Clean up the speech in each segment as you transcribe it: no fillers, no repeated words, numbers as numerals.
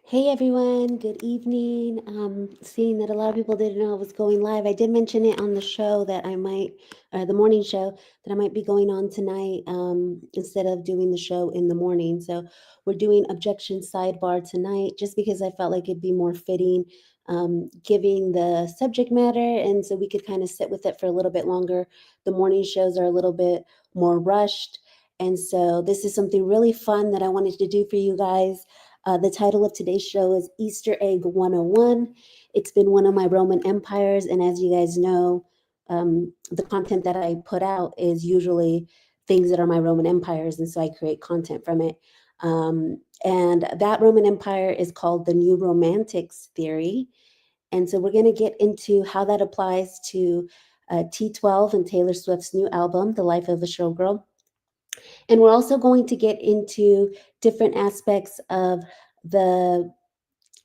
Hey everyone, good evening. Seeing that a lot of people didn't know I was going live, I did mention it on the show that I might, the morning show, that I might be going on tonight instead of doing the show in the morning. So we're doing objection sidebar tonight just because I felt like it'd be more fitting giving the subject matter. And so we could kind of sit with it for a little bit longer. The morning shows are a little bit more rushed. And so this is something really fun that I wanted to do for you guys. The title of today's show is Easter Egg 101. It's been one of my Roman empires, and as you guys know, the content that I put out is usually things that are my Roman empires, and so I create content from it. And that Roman empire is called the New Romantics theory. And so we're going to get into how that applies to T12 and Taylor Swift's new album, The Life of a Showgirl. And we're also going to get into different aspects of the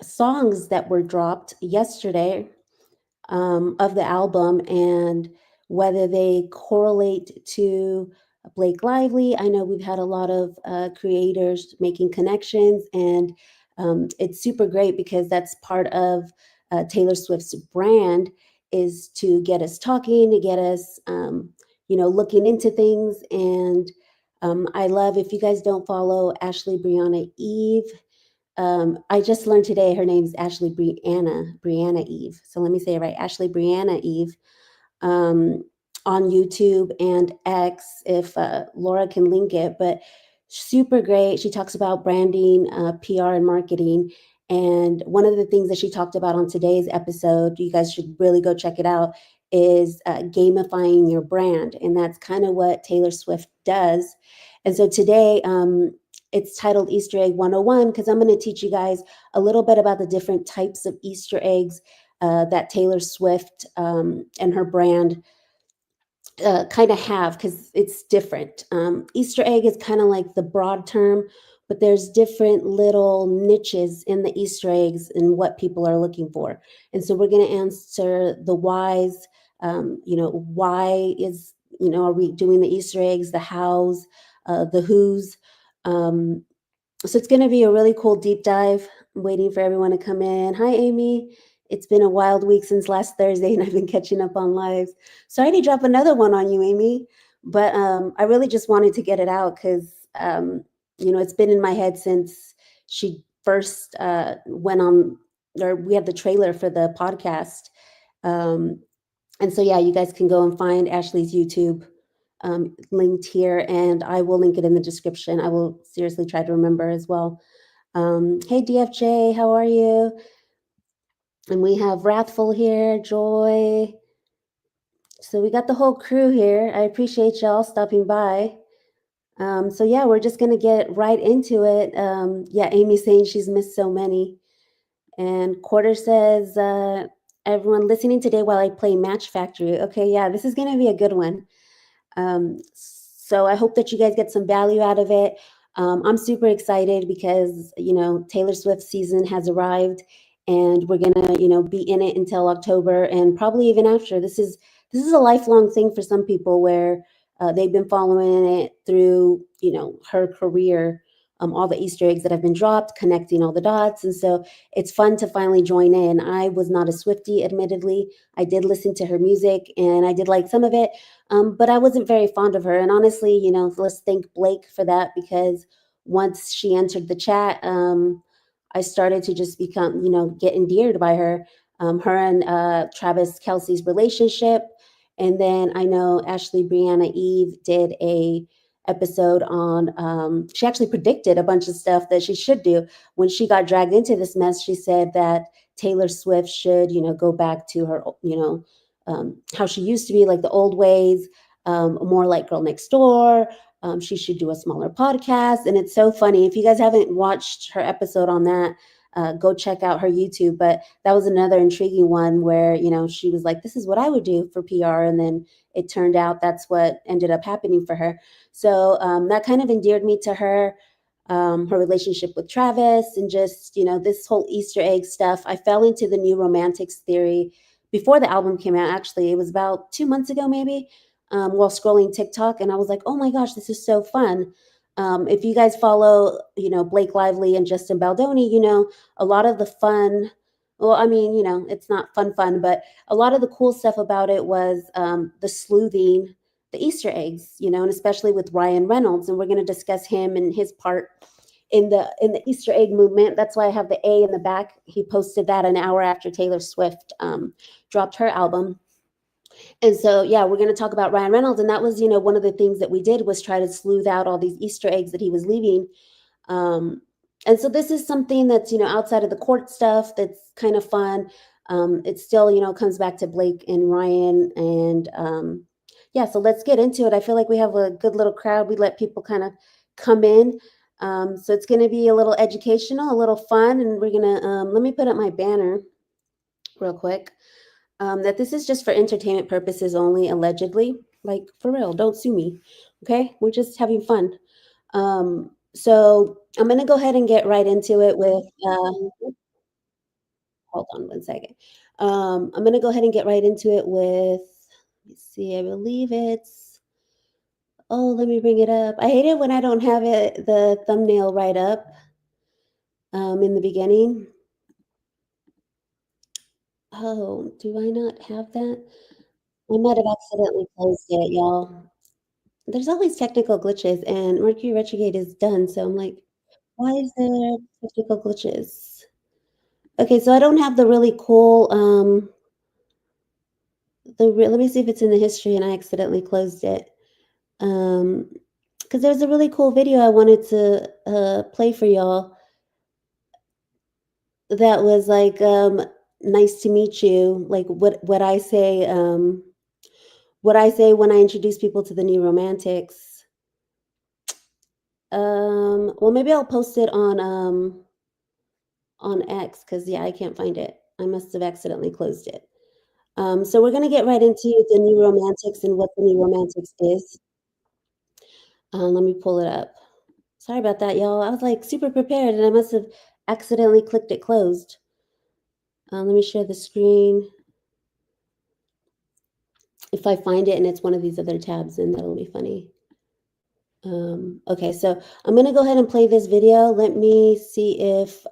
songs that were dropped yesterday of the album and whether they correlate to Blake Lively. I know we've had a lot of creators making connections, and it's super great because that's part of Taylor Swift's brand is to get us talking, to get us, looking into things. And I love, if you guys don't follow Ashley Brianna Eve, I just learned today her name's Ashley Brianna Eve. So let me say it right, Ashley Brianna Eve, um, on YouTube and X, if Laura can link it. But super great. She talks about branding, PR, and marketing. And one of the things that she talked about on today's episode, you guys should really go check it out, is gamifying your brand. And that's kind of what Taylor Swift does. And so today, it's titled Easter Egg 101 because I'm going to teach you guys a little bit about the different types of Easter eggs that Taylor Swift and her brand kind of have, because it's different. Easter egg is kind of like the broad term, but there's different little niches in the Easter eggs and what people are looking for. And so we're going to answer the whys. Why is, are we doing the Easter eggs, the hows, the whos. So it's going to be a really cool deep dive. I'm waiting for everyone to come in. Hi, Amy. It's been a wild week since last Thursday, and I've been catching up on lives. Sorry to drop another one on you, Amy, but I really just wanted to get it out because it's been in my head since she first went on, or we had the trailer for the podcast. And so, yeah, you guys can go and find Ashley's YouTube linked here, and I will link it in the description. I will seriously try to remember as well. Hey, DFJ, how are you? And we have Wrathful here, Joy. So we got the whole crew here. I appreciate y'all stopping by. So yeah, we're just gonna get right into it. Yeah, Amy's saying she's missed so many. And Quarter says, everyone listening today while I play Match Factory. Okay, yeah, this is gonna be a good one. So I hope that you guys get some value out of it. I'm super excited because, Taylor Swift season has arrived and we're going to, be in it until October and probably even after. This is a lifelong thing for some people where they've been following it through, her career, all the Easter eggs that have been dropped, connecting all the dots. And so it's fun to finally join in. I was not a Swiftie, admittedly. I did listen to her music and I did like some of it. But I wasn't very fond of her. And honestly, let's thank Blake for that, because once she entered the chat, I started to just become, get endeared by her. Her and Travis Kelce's relationship. And then I know Ashley Brianna Eve did a episode on, she actually predicted a bunch of stuff that she should do. When she got dragged into this mess, she said that Taylor Swift should, go back to her, how she used to be, like the old ways, more like Girl Next Door. She should do a smaller podcast. And it's so funny. If you guys haven't watched her episode on that, go check out her YouTube. But that was another intriguing one where, she was like, this is what I would do for PR. And then it turned out that's what ended up happening for her. So that kind of endeared me to her. Her relationship with Travis and just, this whole Easter egg stuff. I fell into the New Romantics theory before the album came out. Actually, it was about 2 months ago, maybe, while scrolling TikTok. And I was like, oh my gosh, this is so fun. If you guys follow, Blake Lively and Justin Baldoni, a lot of the fun. Well, I mean, it's not fun, but a lot of the cool stuff about it was the sleuthing, the Easter eggs, and especially with Ryan Reynolds, and we're going to discuss him and his part in the Easter egg movement. That's why I have the A in the back. He posted that an hour after Taylor Swift dropped her album. And so, yeah, we're going to talk about Ryan Reynolds. And that was, one of the things that we did was try to sleuth out all these Easter eggs that he was leaving. Um, and so this is something that's, outside of the court stuff that's kind of fun. It still, comes back to Blake and Ryan. And yeah, so let's get into it. I feel like we have a good little crowd. We let people kind of come in. So it's going to be a little educational, a little fun. And we're going to, let me put up my banner real quick. That this is just for entertainment purposes only, allegedly. Like, for real, don't sue me. Okay? We're just having fun. So I'm going to go ahead and get right into it with, hold on one second. I'm going to go ahead and get right into it with, let's see, I believe it's, oh, let me bring it up. I hate it when I don't have it, the thumbnail right up in the beginning. Oh, do I not have that? I might have accidentally closed it, y'all. There's always technical glitches, and Mercury retrograde is done, so I'm like, why is there technical glitches? Okay, so I don't have the really cool, let me see if it's in the history and I accidentally closed it. Because there's a really cool video I wanted to play for y'all that was like, nice to meet you, like what I say, what I say when I introduce people to the New Romantics. Well, maybe I'll post it on X because yeah, I can't find it. I must have accidentally closed it. So we're gonna get right into the New Romantics and what the New Romantics is. Let me pull it up. Sorry about that, y'all. I was like super prepared and I must have accidentally clicked it closed. Let me share the screen. If I find it and it's one of these other tabs, then that'll be funny. Okay, so I'm gonna go ahead and play this video. Let me see if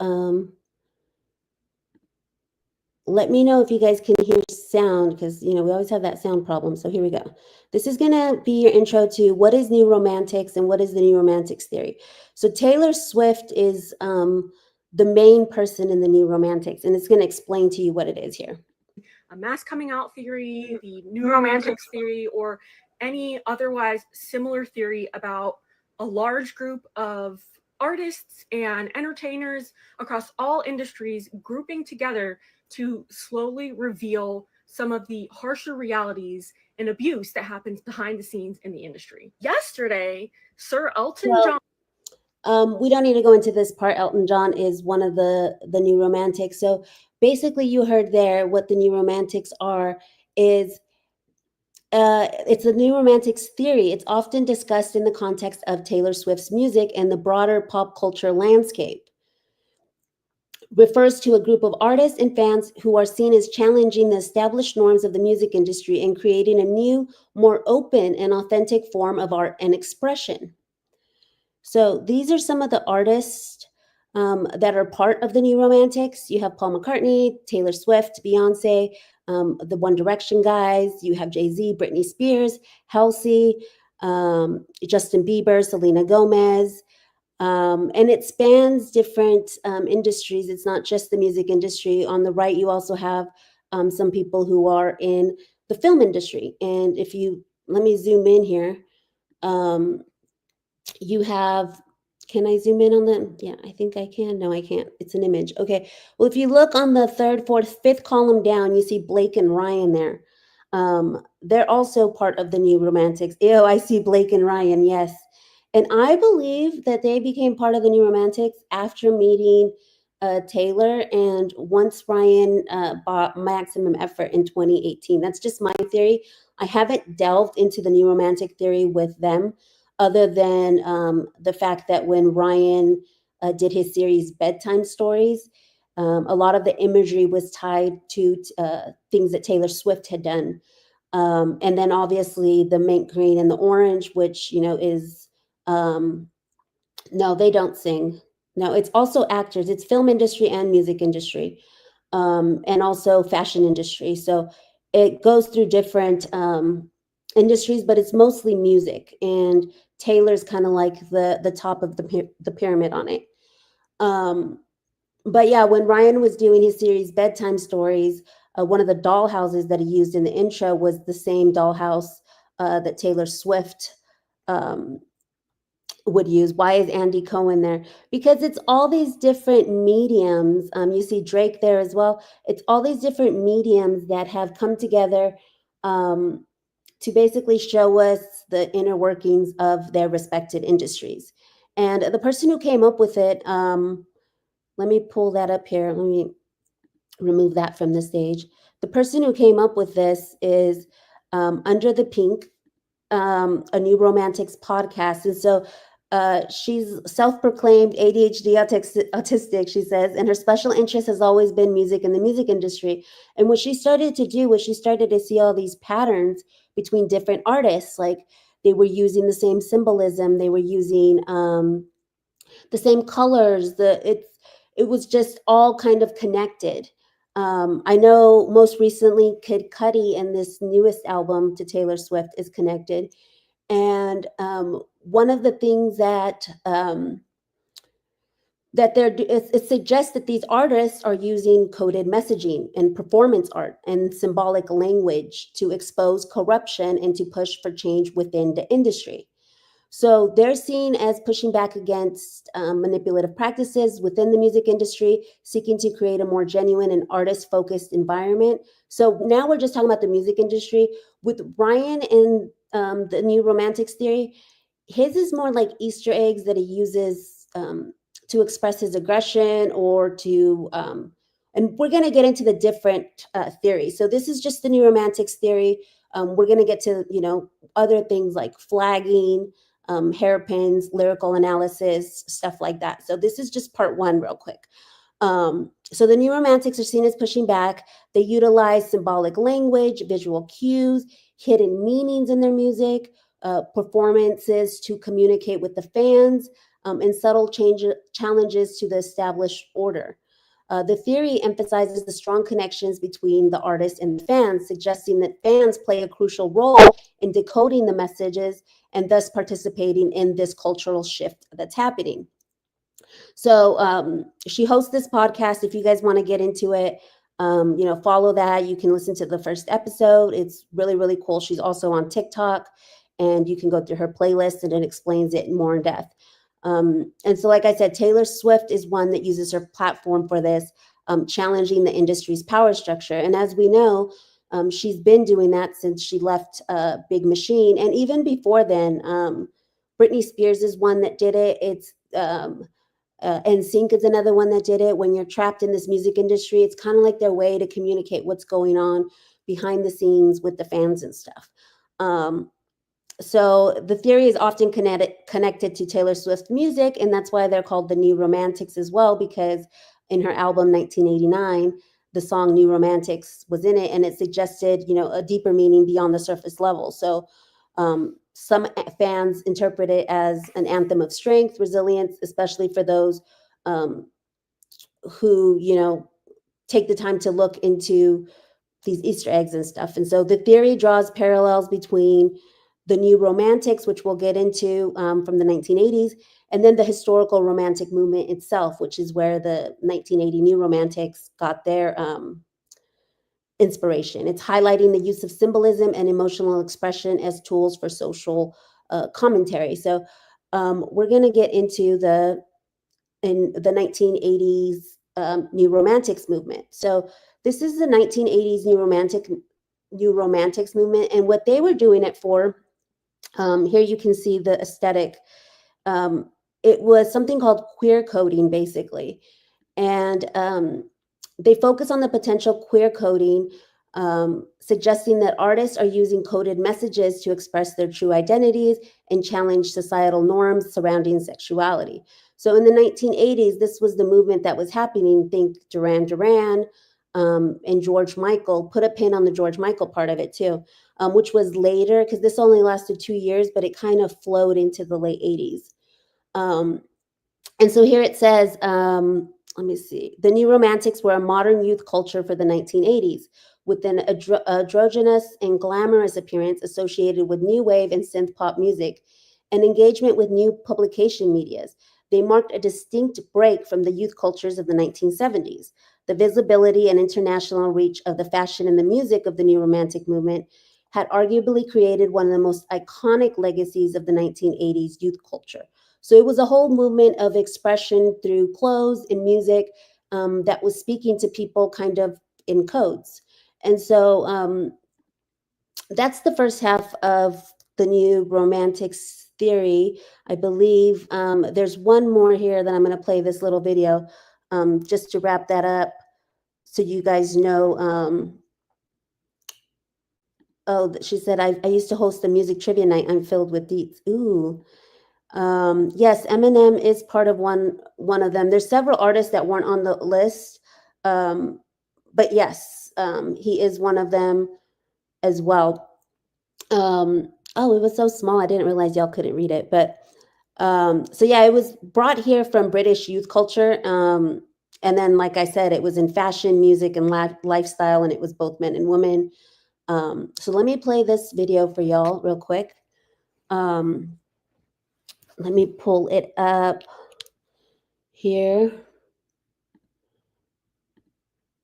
let me know if you guys can hear sound because we always have that sound problem. So here we go. This is gonna be your intro to what is New Romantics and what is the New Romantics theory. So Taylor Swift is the main person in the New Romantics, and it's gonna explain to you what it is here. A mass coming out theory, the New Romantics theory, or any otherwise similar theory about a large group of artists and entertainers across all industries grouping together to slowly reveal some of the harsher realities and abuse that happens behind the scenes in the industry. Yesterday, Sir Elton John. We don't need to go into this part. Elton John is one of the New Romantics. So basically, you heard there what the New Romantics are is it's a New Romantics theory. It's often discussed in the context of Taylor Swift's music and the broader pop culture landscape. Refers to a group of artists and fans who are seen as challenging the established norms of the music industry and creating a new, more open and authentic form of art and expression. So these are some of the artists that are part of the New Romantics. You have Paul McCartney, Taylor Swift, Beyonce, the One Direction guys. You have Jay-Z, Britney Spears, Halsey, Justin Bieber, Selena Gomez. And it spans different industries. It's not just the music industry. On the right, you also have some people who are in the film industry. And if you, let me zoom in here. You have, can I zoom in on them? Yeah, I think I can. No, I can't. It's an image. Okay. Well, if you look on the third, fourth, fifth column down, you see Blake and Ryan there. They're also part of the New Romantics. Ew, I see Blake and Ryan. Yes. And I believe that they became part of the New Romantics after meeting Taylor and once Ryan bought Maximum Effort in 2018. That's just my theory. I haven't delved into the New Romantic theory with them other than the fact that when Ryan did his series Bedtime Stories, a lot of the imagery was tied to things that Taylor Swift had done. And then obviously the mint green and the orange, which, is No, they don't sing. No, it's also actors. It's film industry and music industry, and also fashion industry. So it goes through different industries, but it's mostly music. And Taylor's kind of like the top of the pyramid on it. Um, but yeah, when Ryan was doing his series Bedtime Stories, one of the dollhouses that he used in the intro was the same dollhouse that Taylor Swift um, would use. Why is Andy Cohen there? Because it's all these different mediums. You see Drake there as well. It's all these different mediums that have come together um, to basically show us the inner workings of their respected industries. And the person who came up with it, let me pull that up here. Let me remove that from the stage. The person who came up with this is Under the Pink, a New Romantics podcast. And so she's self-proclaimed ADHD autistic, she says, and her special interest has always been music and the music industry. And what she started to do was she started to see all these patterns between different artists. Like they were using the same symbolism, they were using the same colors. It was just all kind of connected. I know most recently Kid Cudi and this newest album to Taylor Swift is connected. And one of the things that it suggests that these artists are using coded messaging and performance art and symbolic language to expose corruption and to push for change within the industry. So they're seen as pushing back against manipulative practices within the music industry, seeking to create a more genuine and artist-focused environment. So now we're just talking about the music industry. With Ryan and the New Romantics theory, his is more like Easter eggs that he uses to express his aggression or to, and we're going to get into the different theories. So this is just the New Romantics theory. We're going to get to, other things like flagging, hairpins, lyrical analysis, stuff like that. So this is just part one, real quick. So the New Romantics are seen as pushing back. They utilize symbolic language, visual cues, hidden meanings in their music, performances to communicate with the fans, and subtle challenges to the established order. The theory emphasizes the strong connections between the artist and the fans, suggesting that fans play a crucial role in decoding the messages and thus participating in this cultural shift that's happening. So she hosts this podcast. If you guys want to get into it, follow that. You can listen to the first episode. It's really, really cool. She's also on TikTok, and you can go through her playlist, and it explains it more in depth. And so, like I said, Taylor Swift is one that uses her platform for this, challenging the industry's power structure. And as we know, she's been doing that since she left Big Machine. And even before then, Britney Spears is one that did it. It's NSYNC is another one that did it. When you're trapped in this music industry, it's kind of like their way to communicate what's going on behind the scenes with the fans and stuff. So the theory is often connected to Taylor Swift music, and that's why they're called the New Romantics as well, because in her album 1989, the song New Romantics was in it, and it suggested, a deeper meaning beyond the surface level. So some fans interpret it as an anthem of strength, resilience, especially for those who, take the time to look into these Easter eggs and stuff. And so the theory draws parallels between the New Romantics, which we'll get into from the 1980s, and then the historical Romantic movement itself, which is where the 1980 New Romantics got their inspiration. It's highlighting the use of symbolism and emotional expression as tools for social commentary. So we're going to get into in the 1980s New Romantics movement. So this is the 1980s New Romantics movement, and what they were doing it for. Here you can see the aesthetic. It was something called queer coding, basically. And they focus on the potential queer coding, suggesting that artists are using coded messages to express their true identities and challenge societal norms surrounding sexuality. So in the 1980s, this was the movement that was happening. Think Duran Duran and George Michael. Put a pin on the George Michael part of it too, which was later, because this only lasted 2 years, but it kind of flowed into the late 80s. And so here it says, let me see. The New Romantics were a modern youth culture for the 1980s, with an androgynous and glamorous appearance associated with new wave and synth pop music, and engagement with new publication medias. They marked a distinct break from the youth cultures of the 1970s. The visibility and international reach of the fashion and the music of the New Romantic movement had arguably created one of the most iconic legacies of the 1980s youth culture. So it was a whole movement of expression through clothes and music that was speaking to people kind of in codes. And so that's the first half of the New Romantics theory. I believe there's one more here that I'm going to play this little video just to wrap that up so you guys know. Oh, she said, I used to host a music trivia night. I'm filled with deets. Ooh. Yes, Eminem is part of one of them. There's several artists that weren't on the list, but yes, he is one of them as well. Oh, it was so small. I didn't realize y'all couldn't read it. But so yeah, it was brought here from British youth culture. And then, like I said, it was in fashion, music, and lifestyle, and it was both men and women. So let me play this video for y'all real quick. Let me pull it up here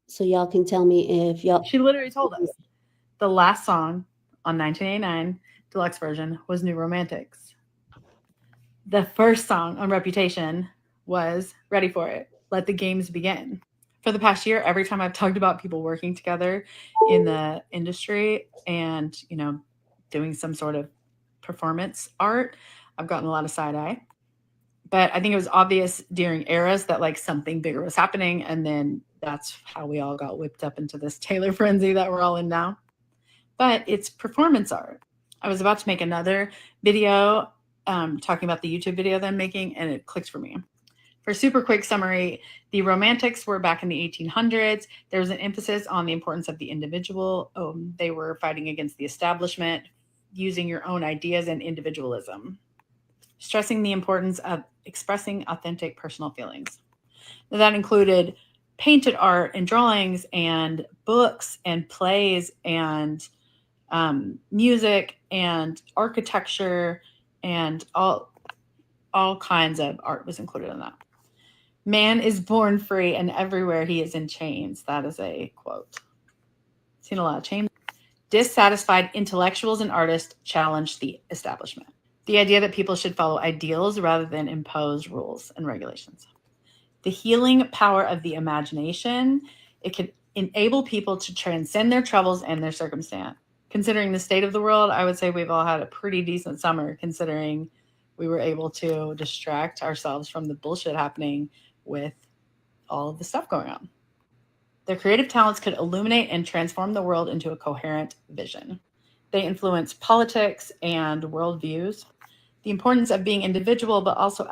so y'all can tell me if y'all. She literally told us the last song on 1989 deluxe version was New Romantics. The first song on Reputation was Ready for It, Let the Games Begin. For the past year, every time I've talked about people working together in the industry and, doing some sort of performance art, I've gotten a lot of side eye. But I think it was obvious during eras that like something bigger was happening. And then that's how we all got whipped up into this Taylor frenzy that we're all in now. But it's performance art. I was about to make another video talking about the YouTube video that I'm making, and it clicked for me. For a super quick summary, the Romantics were back in the 1800s. There was an emphasis on the importance of the individual. They were fighting against the establishment, using your own ideas and individualism, stressing the importance of expressing authentic personal feelings. That included painted art and drawings and books and plays and music and architecture and all kinds of art was included in that. Man is born free and everywhere he is in chains. That is a quote. Seen a lot of chains. Dissatisfied intellectuals and artists challenged the establishment. The idea that people should follow ideals rather than impose rules and regulations. The healing power of the imagination. It can enable people to transcend their troubles and their circumstance. Considering the state of the world, I would say we've all had a pretty decent summer, considering we were able to distract ourselves from the bullshit happening with all of the stuff going on. Their creative talents could illuminate and transform the world into a coherent vision. They influence politics and worldviews. The importance of being individual, but also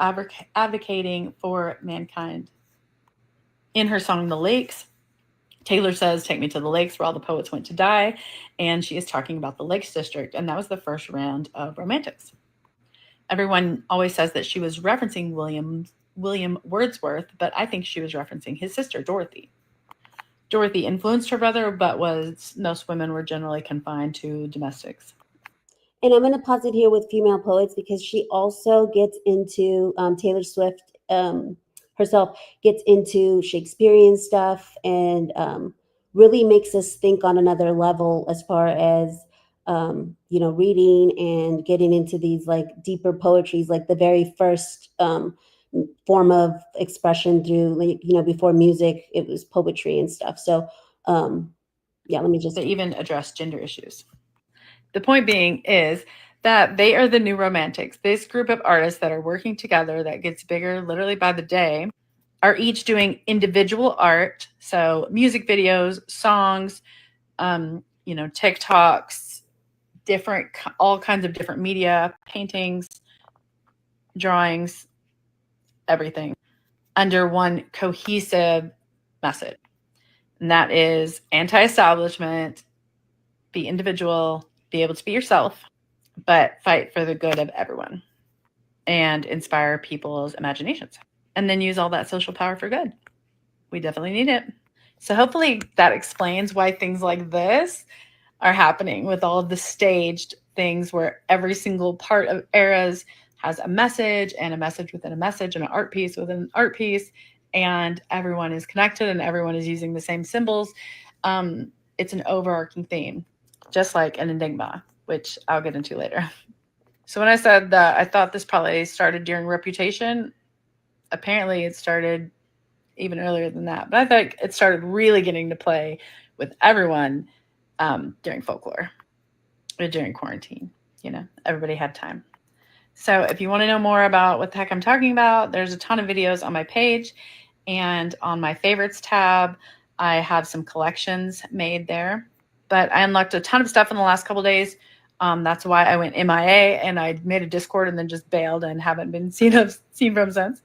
advocating for mankind. In her song, The Lakes, Taylor says, "Take me to the lakes where all the poets went to die." And she is talking about the Lakes District. And that was the first round of Romantics. Everyone always says that she was referencing William Wordsworth, but I think she was referencing his sister, Dorothy. Dorothy influenced her brother, but most women were generally confined to domestics. And I'm going to pause it here with female poets because she also gets into Taylor Swift herself gets into Shakespearean stuff and really makes us think on another level as far as reading and getting into these like deeper poetries, like the very first form of expression through before music, it was poetry and stuff. So let me just. They even address gender issues. The point being is that they are the New Romantics. This group of artists that are working together that gets bigger literally by the day are each doing individual art. So music videos, songs, TikToks, all kinds of different media, paintings, drawings, everything under one cohesive message. And that is anti-establishment, be individual, be able to be yourself, but fight for the good of everyone and inspire people's imaginations. and then use all that social power for good. We definitely need it. So hopefully that explains why things like this are happening with all of the staged things where every single part of eras has a message and a message within a message and an art piece within an art piece, and everyone is connected and everyone is using the same symbols. It's an overarching theme, just like an enigma, which I'll get into later. So when I said that I thought this probably started during Reputation, apparently it started even earlier than that. But I think it started really getting to play with everyone during folklore or during quarantine. You know, everybody had time. So if you want to know more about what the heck I'm talking about, there's a ton of videos on my page. And on my favorites tab, I have some collections made there. But I unlocked a ton of stuff in the last couple days. That's why I went MIA and I made a Discord and then just bailed and haven't been seen from since.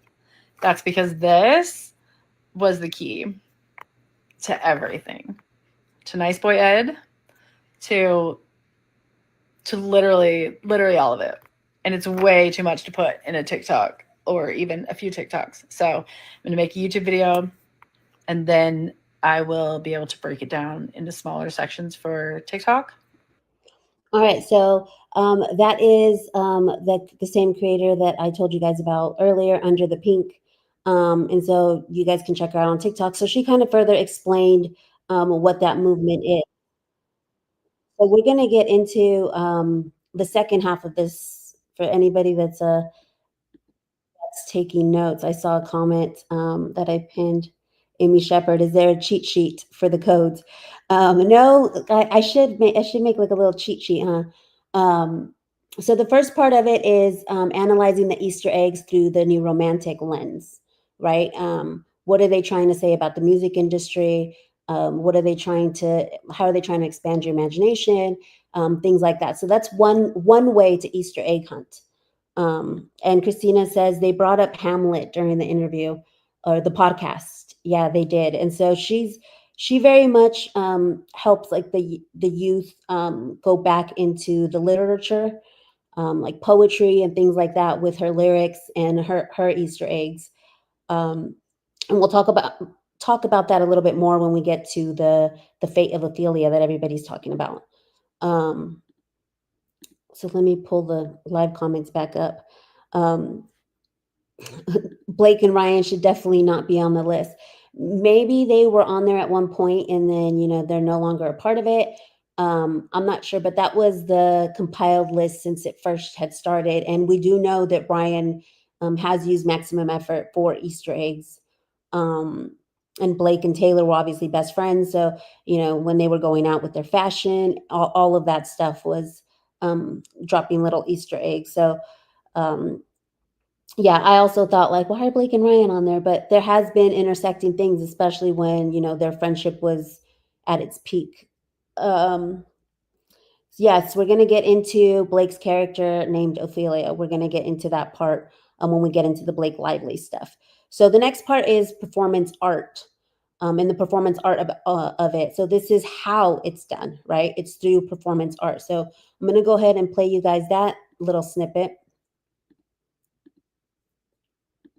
That's because this was the key to everything. To Nice Boy Ed, to literally all of it. And it's way too much to put in a TikTok or even a few TikToks. So I'm going to make a YouTube video and then I will be able to break it down into smaller sections for TikTok. All right, so that is the same creator that I told you guys about earlier, Under the Pink. And so you guys can check her out on TikTok. So she kind of further explained what that movement is. So we're going to get into the second half of this for anybody that's taking notes. I saw a comment that I pinned. Amy Shepherd, is there a cheat sheet for the codes? No, I should make like a little cheat sheet, huh? So the first part of it is analyzing the Easter eggs through the new romantic lens, right? What are they trying to say about the music industry? What are they trying to? How are they trying to expand your imagination? Things like that. So that's one way to Easter egg hunt. And Christina says they brought up Hamlet during the interview or the podcast. Yeah, they did. And so she very much helps like the youth go back into the literature, like poetry and things like that with her lyrics and her Easter eggs. And we'll talk about that a little bit more when we get to the fate of Ophelia that everybody's talking about. So let me pull the live comments back up. Blake and Ryan should definitely not be on the list. Maybe they were on there at one point and then, they're no longer a part of it. I'm not sure, but that was the compiled list since it first had started. And we do know that Ryan has used maximum effort for Easter eggs. And Blake and Taylor were obviously best friends. So, when they were going out with their fashion, all of that stuff was dropping little Easter eggs. So, yeah, I also thought like, why are Blake and Ryan on there? But there has been intersecting things, especially when, their friendship was at its peak. Yes, we're going to get into Blake's character named Ophelia. We're going to get into that part when we get into the Blake Lively stuff. So the next part is performance art and the performance art of it. So this is how it's done, right? It's through performance art. So I'm going to go ahead and play you guys that little snippet.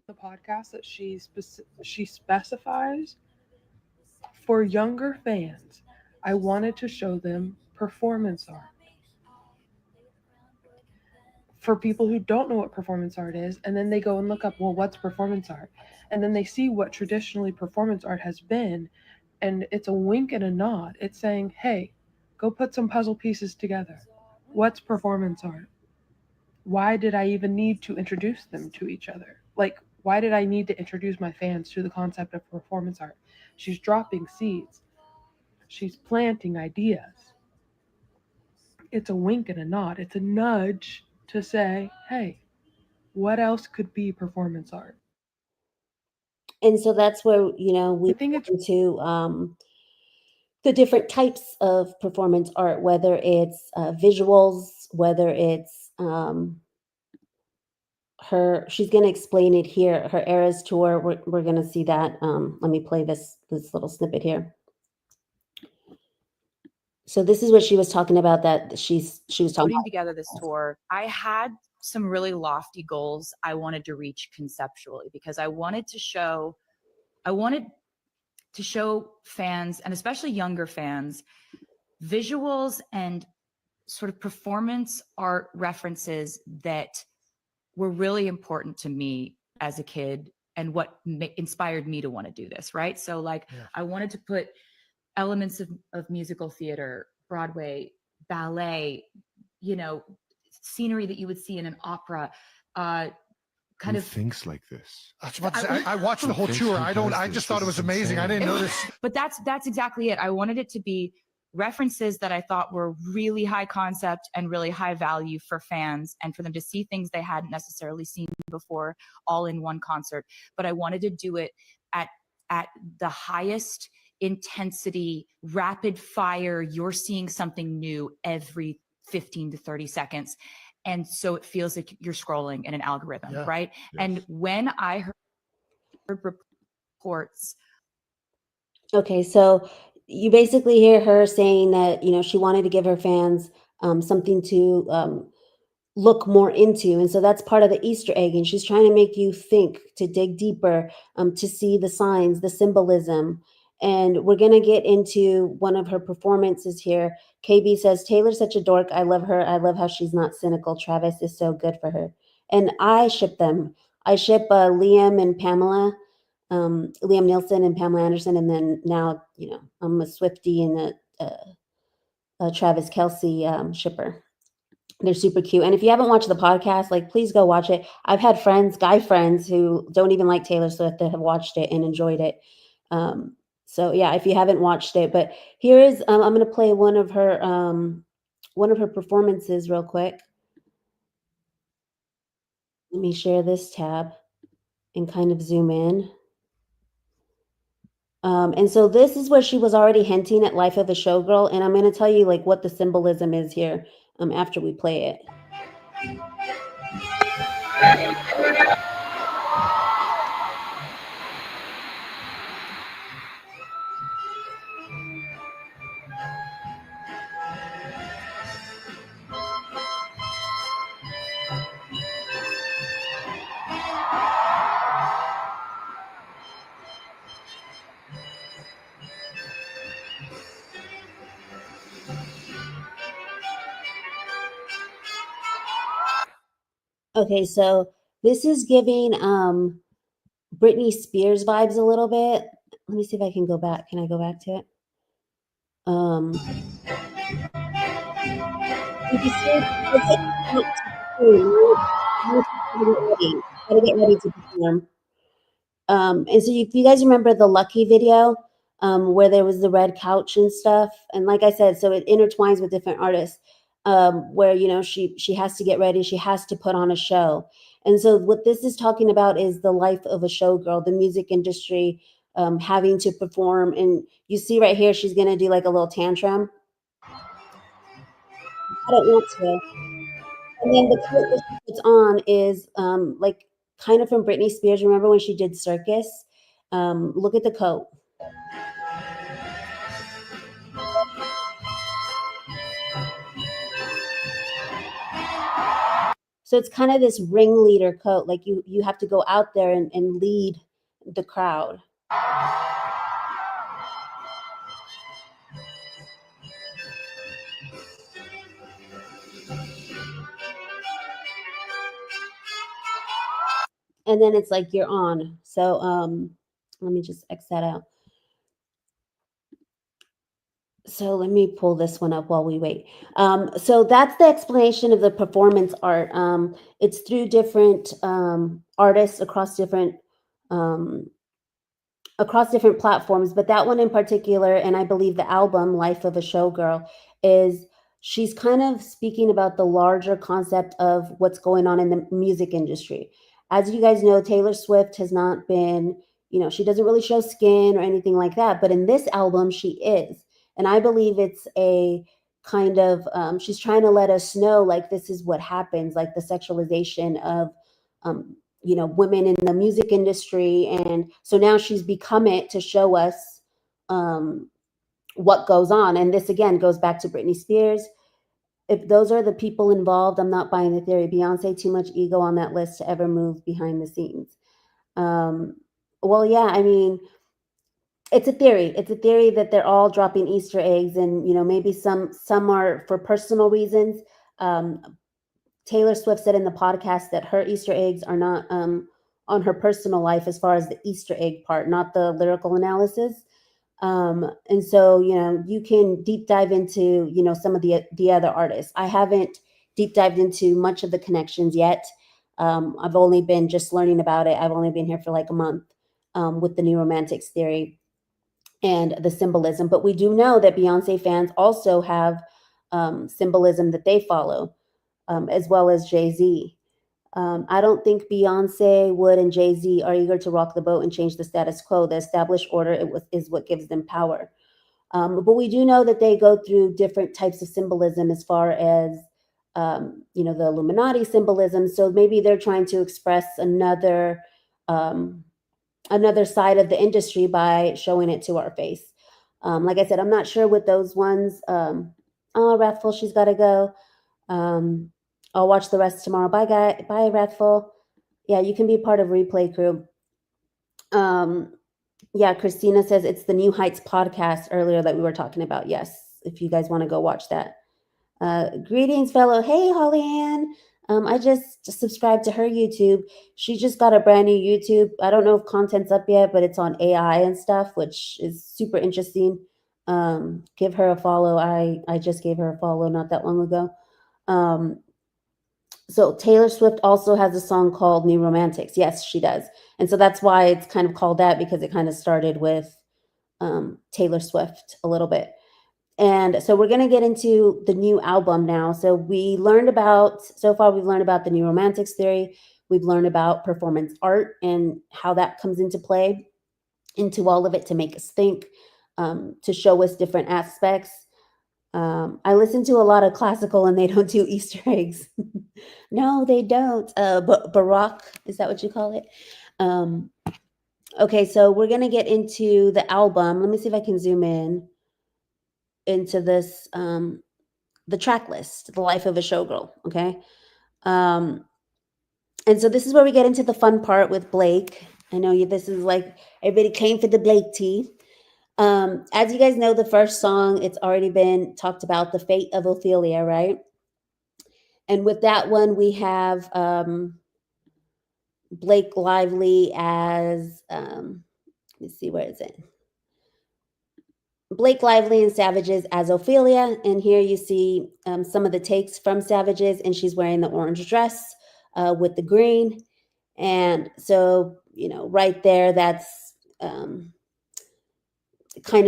The podcast that she specifies for younger fans, I wanted to show them performance art. For people who don't know what performance art is, and then they go and look up, well, what's performance art? And then they see what traditionally performance art has been, and it's a wink and a nod. It's saying, hey, go put some puzzle pieces together. What's performance art? Why did I even need to introduce them to each other? Like, why did I need to introduce my fans to the concept of performance art? She's dropping seeds. She's planting ideas. It's a wink and a nod. It's a nudge to say, hey, what else could be performance art? And so that's where, we I think get it's into the different types of performance art, whether it's visuals, whether it's she's going to explain it here, her Eras tour. We're going to see that. Let me play this little snippet here. So this is what she was talking about, that she was talking putting about. together this tour, I had some really lofty goals I wanted to reach conceptually, because I wanted to show fans, and especially younger fans, visuals and sort of performance art references that were really important to me as a kid, and what inspired me to want to do this, right? So like, I wanted to put elements of musical theater, Broadway, ballet, you know, scenery that you would see in an opera, kind of thinks like this. I was about to say, I watched the whole tour. I just thought it was amazing. I didn't notice. But that's exactly it. I wanted it to be references that I thought were really high concept and really high value for fans, and for them to see things they hadn't necessarily seen before, all in one concert. But I wanted to do it at the highest intensity, rapid fire. You're seeing something new every 15 to 30 seconds. And so it feels like you're scrolling in an algorithm, right? Yes. And when I heard reports. Okay, so you basically hear her saying that, you know, she wanted to give her fans something to look more into. And so that's part of the Easter egg. And she's trying to make you think, to dig deeper, to see the signs, the symbolism. And we're going to get into one of her performances here. KB says, Taylor's such a dork. I love her. I love how she's not cynical. Travis is so good for her. And I ship them. I ship Liam and Pamela, Liam Nielsen and Pamela Anderson. And then now, you know, I'm a Swiftie and a Travis Kelce shipper. They're super cute. And if you haven't watched the podcast, like, please go watch it. I've had friends, guy friends, who don't even like Taylor Swift that have watched it and enjoyed it. So yeah, if you haven't watched it, but here is, I'm going to play one of her performances real quick. Let me share this tab and kind of zoom in. And so this is where she was already hinting at Life of a Showgirl. And I'm going to tell you like what the symbolism is here after we play it. Okay, so this is giving Britney Spears vibes a little bit. Let me see if I can go back. Can I go back to it? Gotta get ready to perform. And so if you guys remember the Lucky video, where there was the red couch and stuff, and like I said, so it intertwines with different artists, where, you know, she has to get ready, she has to put on a show. And so what this is talking about is the life of a showgirl, the music industry, having to perform. And you see right here, she's gonna do like a little tantrum. I don't want to. And then the coat that she puts on is like kind of from Britney Spears. Remember when she did Circus? Look at the coat. So it's kind of this ringleader coat, like you have to go out there and lead the crowd. And then it's like you're on. So let me just X that out. So let me pull this one up while we wait. So that's the explanation of the performance art. It's through different artists across different platforms, but that one in particular, and I believe the album Life of a Showgirl, is she's kind of speaking about the larger concept of what's going on in the music industry. As you guys know, Taylor Swift has not been, you know, she doesn't really show skin or anything like that, but in this album she is. And I believe it's a kind of, she's trying to let us know, like, this is what happens, like the sexualization of, you know, women in the music industry. And so now she's become it to show us what goes on. And this, again, goes back to Britney Spears. if those are the people involved, I'm not buying the theory. Beyonce, too much ego on that list to ever move behind the scenes. Well, yeah, I mean, it's a theory. It's a theory that they're all dropping Easter eggs, and maybe some are for personal reasons. Taylor Swift said in the podcast that her Easter eggs are not on her personal life as far as the Easter egg part, not the lyrical analysis. And so, you can deep dive into, some of the other artists. I haven't deep dived into much of the connections yet. I've only been just learning about it. I've only been here for like a month with the new romantics theory and the symbolism. But we do know that Beyonce fans also have symbolism that they follow, as well as Jay-Z. I don't think Beyonce, Wood, and Jay-Z are eager to rock the boat and change the status quo. The established order is what gives them power. But we do know that they go through different types of symbolism as far as, the Illuminati symbolism. So maybe they're trying to express another side of the industry by showing it to our face. Like I said, I'm not sure with those ones. Wrathful, she's got to go. I'll watch the rest tomorrow. Bye, guy. Bye, Wrathful. Yeah, you can be part of Replay Crew. Yeah, Christina says it's the New Heights podcast earlier that we were talking about. Yes, if you guys want to go watch that. Greetings, fellow. Hey, Holly Ann. I just subscribed to her YouTube. She just got a brand new YouTube. I don't know if content's up yet, but it's on AI and stuff, which is super interesting. Give her a follow. I just gave her a follow not that long ago. So Taylor Swift also has a song called New Romantics. Yes, she does. And so that's why it's kind of called that, because it kind of started with Taylor Swift a little bit. And so we're going to get into the new album now. So we've learned about the New Romantics theory. We've learned about performance art and how that comes into play into all of it to make us think, to show us different aspects. I listen to a lot of classical and they don't do Easter eggs. No, they don't. But Baroque, is that what you call it? Okay, so we're going to get into the album. Let me see if I can zoom in into this, the track list, The Life of a Showgirl. Okay. And so this is where we get into the fun part with Blake. I know this is like everybody came for the Blake tea. As you guys know, the first song, it's already been talked about, The Fate of Ophelia, right? And with that one, we have Blake Lively as, let's see, where is it? Blake Lively and Savages as Ophelia. And here you see some of the takes from Savages, and she's wearing the orange dress with the green. And so, right there, that's kind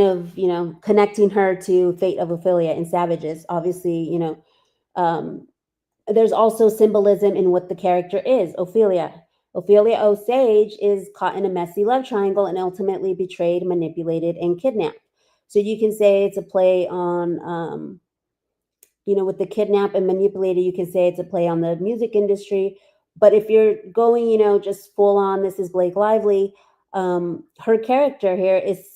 of, connecting her to Fate of Ophelia and Savages. Obviously, there's also symbolism in what the character is, Ophelia. Ophelia Osage is caught in a messy love triangle and ultimately betrayed, manipulated, and kidnapped. So you can say it's a play on, with the kidnap and manipulated, you can say it's a play on the music industry. But if you're going, just full on, this is Blake Lively, her character here is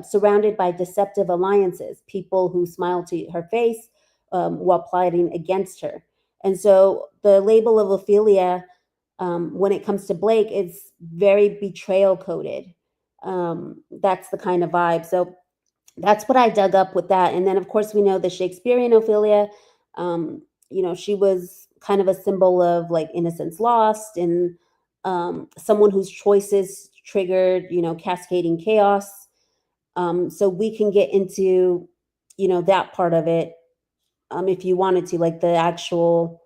surrounded by deceptive alliances, people who smile to her face while plotting against her. And so the label of Ophelia, when it comes to Blake, is very betrayal coded. That's the kind of vibe. So that's what I dug up with that. And then, of course, we know the Shakespearean Ophelia. She was kind of a symbol of like innocence lost and someone whose choices triggered, cascading chaos. So we can get into, that part of it if you wanted to, like the actual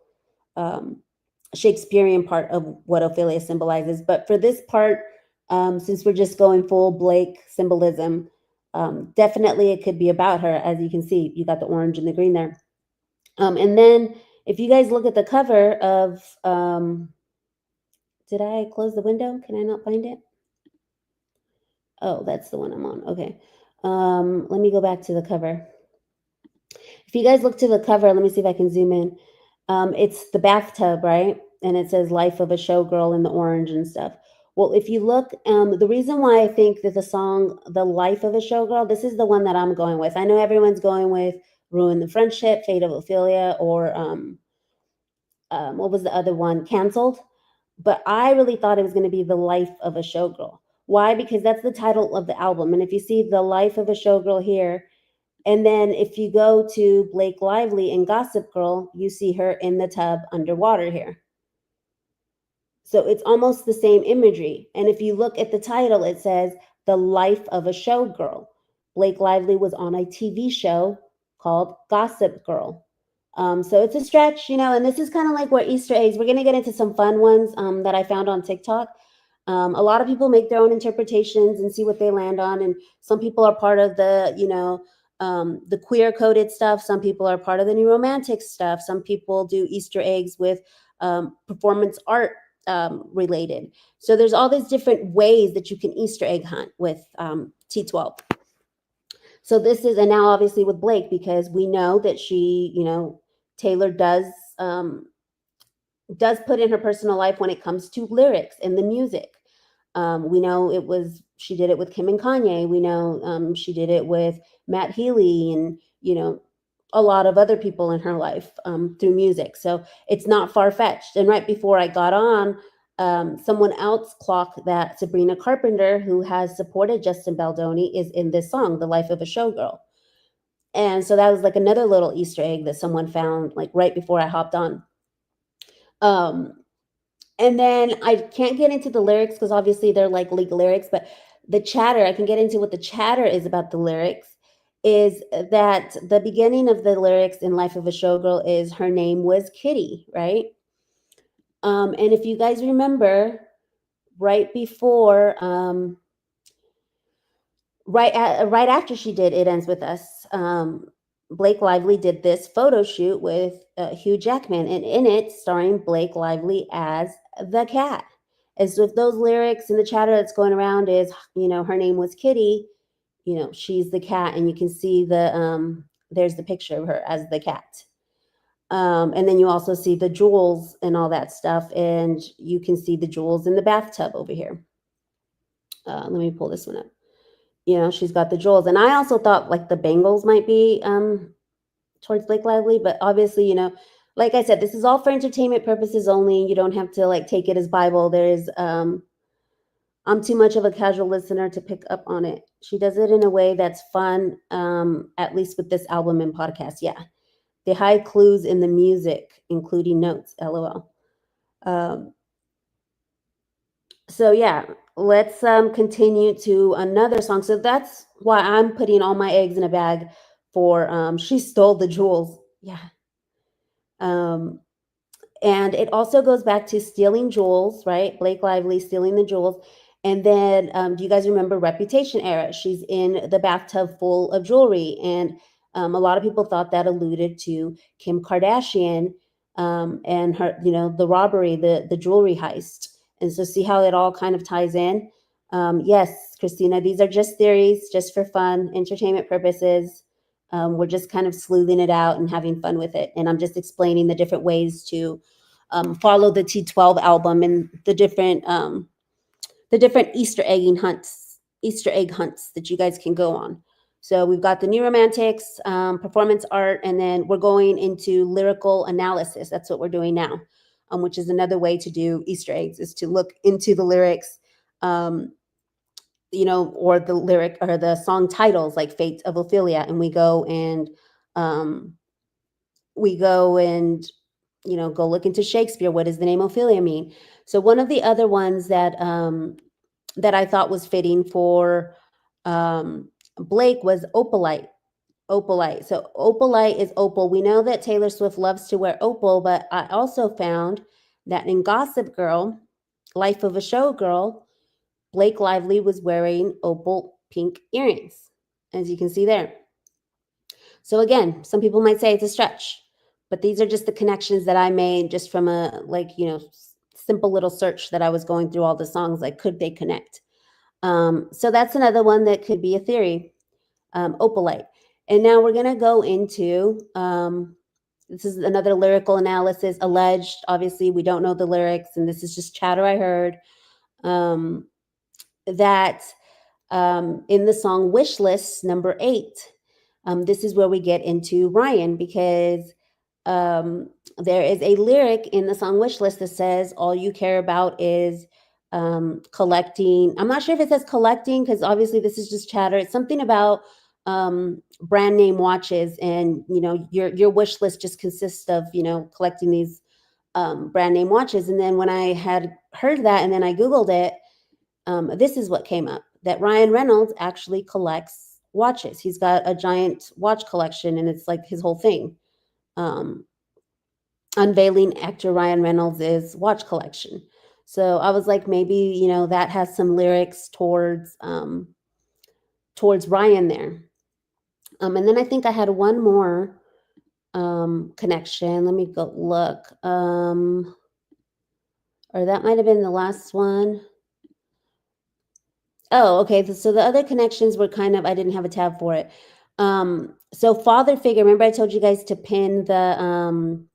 Shakespearean part of what Ophelia symbolizes. But for this part, since we're just going full Blake symbolism, definitely it could be about her. As you can see, you got the orange and the green there. And then if you guys look at the cover of, did I close the window? Can I not find it? Oh, that's the one I'm on. Okay. Let me go back to the cover. If you guys look to the cover, let me see if I can zoom in. It's the bathtub, right? And it says Life of a Showgirl in the orange and stuff. Well, if you look, the reason why I think that the song, The Life of a Showgirl, this is the one that I'm going with. I know everyone's going with Ruin the Friendship, Fate of Ophelia, or what was the other one? Canceled. But I really thought it was going to be The Life of a Showgirl. Why? Because that's the title of the album. And if you see The Life of a Showgirl here, and then if you go to Blake Lively and Gossip Girl, you see her in the tub underwater here. So it's almost the same imagery. And if you look at the title, it says The Life of a Showgirl. Blake Lively was on a TV show called Gossip Girl. So it's a stretch, and this is kind of like where Easter eggs, we're going to get into some fun ones that I found on TikTok. A lot of people make their own interpretations and see what they land on. And some people are part of the queer coded stuff. Some people are part of the new romantic stuff. Some people do Easter eggs with performance art related. So there's all these different ways that you can Easter egg hunt with T12. So this is, and now obviously with Blake, because we know that she, Taylor does put in her personal life when it comes to lyrics and the music. We know she did it with Kim and Kanye. We know she did it with Matt Healy and, a lot of other people in her life through music. So it's not far-fetched. And right before I got on, someone else clocked that Sabrina Carpenter, who has supported Justin Baldoni, is in this song, The Life of a Showgirl. And so that was like another little Easter egg that someone found like right before I hopped on. And then I can't get into the lyrics because obviously they're like legal lyrics, but the chatter, I can get into what the chatter is about the lyrics, is that the beginning of the lyrics in Life of a Showgirl is her name was Kitty, right? And if you guys remember, right before, right after she did It Ends With Us, Blake Lively did this photo shoot with Hugh Jackman, and in it, starring Blake Lively as the cat. And so if those lyrics and the chatter that's going around is, her name was Kitty, she's the cat, and you can see there's the picture of her as the cat. And then you also see the jewels and all that stuff, and you can see the jewels in the bathtub over here. Let me pull this one up. She's got the jewels. And I also thought like the bangles might be towards Blake Lively, but obviously, like I said, this is all for entertainment purposes only. You don't have to like take it as Bible. I'm too much of a casual listener to pick up on it. She does it in a way that's fun, at least with this album and podcast. Yeah. They hide clues in the music, including notes, LOL. So yeah, let's continue to another song. So that's why I'm putting all my eggs in a bag for She Stole the Jewels. Yeah. And it also goes back to stealing jewels, right? Blake Lively stealing the jewels. And then do you guys remember Reputation era? She's in the bathtub full of jewelry. And a lot of people thought that alluded to Kim Kardashian and her, the robbery, the jewelry heist. And so see how it all kind of ties in? Yes, Christina, these are just theories, just for fun, entertainment purposes. We're just kind of sleuthing it out and having fun with it. And I'm just explaining the different ways to follow the T12 album and the different Easter egg hunts that you guys can go on. So we've got the new romantics, performance art, and then we're going into lyrical analysis. That's what we're doing now, which is another way to do Easter eggs, is to look into the lyrics, or the lyric or the song titles like Fate of Ophelia. And we go and go look into Shakespeare. What does the name Ophelia mean? So one of the other ones that I thought was fitting for Blake was opalite. Opalite. So opalite is opal. We know that Taylor Swift loves to wear opal, but I also found that in Gossip Girl, Life of a Showgirl, Blake Lively was wearing opal pink earrings, as you can see there. So again, some people might say it's a stretch, but these are just the connections that I made just from a simple little search that I was going through all the songs, like could they connect? So that's another one that could be a theory, opalite. And now we're going to go into, this is another lyrical analysis, alleged. Obviously, we don't know the lyrics, and this is just chatter I heard, that in the song Wish List, number 8, this is where we get into Ryan, because there is a lyric in the song Wish List that says, all you care about is collecting. I'm not sure if it says collecting, because obviously this is just chatter. It's something about brand name watches, and your wish list just consists of collecting these brand name watches. And then when I had heard that and then I Googled it, this is what came up, that Ryan Reynolds actually collects watches. He's got a giant watch collection, and it's like his whole thing. Unveiling actor Ryan Reynolds' watch collection. So I was like, maybe, that has some lyrics towards Ryan there. And then I think I had one more connection. Let me go look. Or that might have been the last one. Oh, okay. So the other connections were kind of, I didn't have a tab for it. So father figure, remember I told you guys to pin the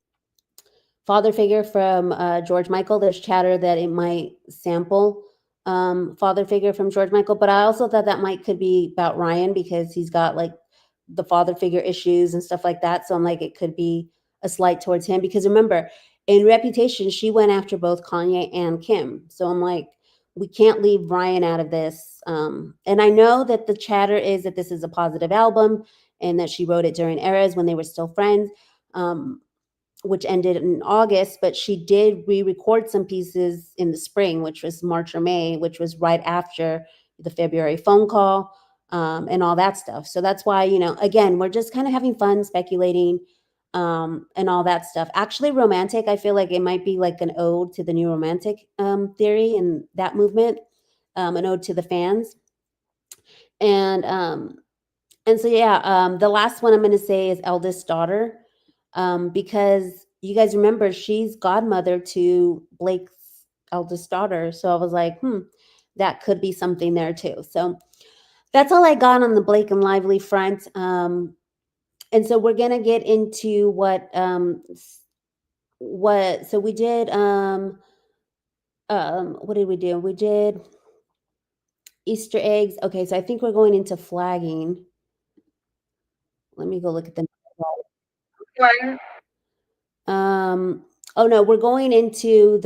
father figure from George Michael. There's chatter that it might sample father figure from George Michael, but I also thought that could be about Ryan, because he's got like the father figure issues and stuff like that. So I'm like, it could be a slight towards him, because remember, in Reputation, she went after both Kanye and Kim. So I'm like, we can't leave Ryan out of this. And I know that the chatter is that this is a positive album and that she wrote it during eras when they were still friends, which ended in August, but she did re-record some pieces in the spring, which was March or May, which was right after the February phone call, and all that stuff. So that's why, again, we're just kind of having fun speculating, and all that stuff. Actually, Romantic, I feel like it might be like an ode to the new romantic theory and that movement, an ode to the fans. And so, yeah, the last one I'm going to say is eldest daughter, because you guys remember she's godmother to Blake's eldest daughter. So I was like, that could be something there too. So that's all I got on the Blake and Lively front. And so we're gonna get into what so we did what did we do? We did Easter eggs. Okay, so I think we're going into flagging. Let me go look at the oh no, we're going into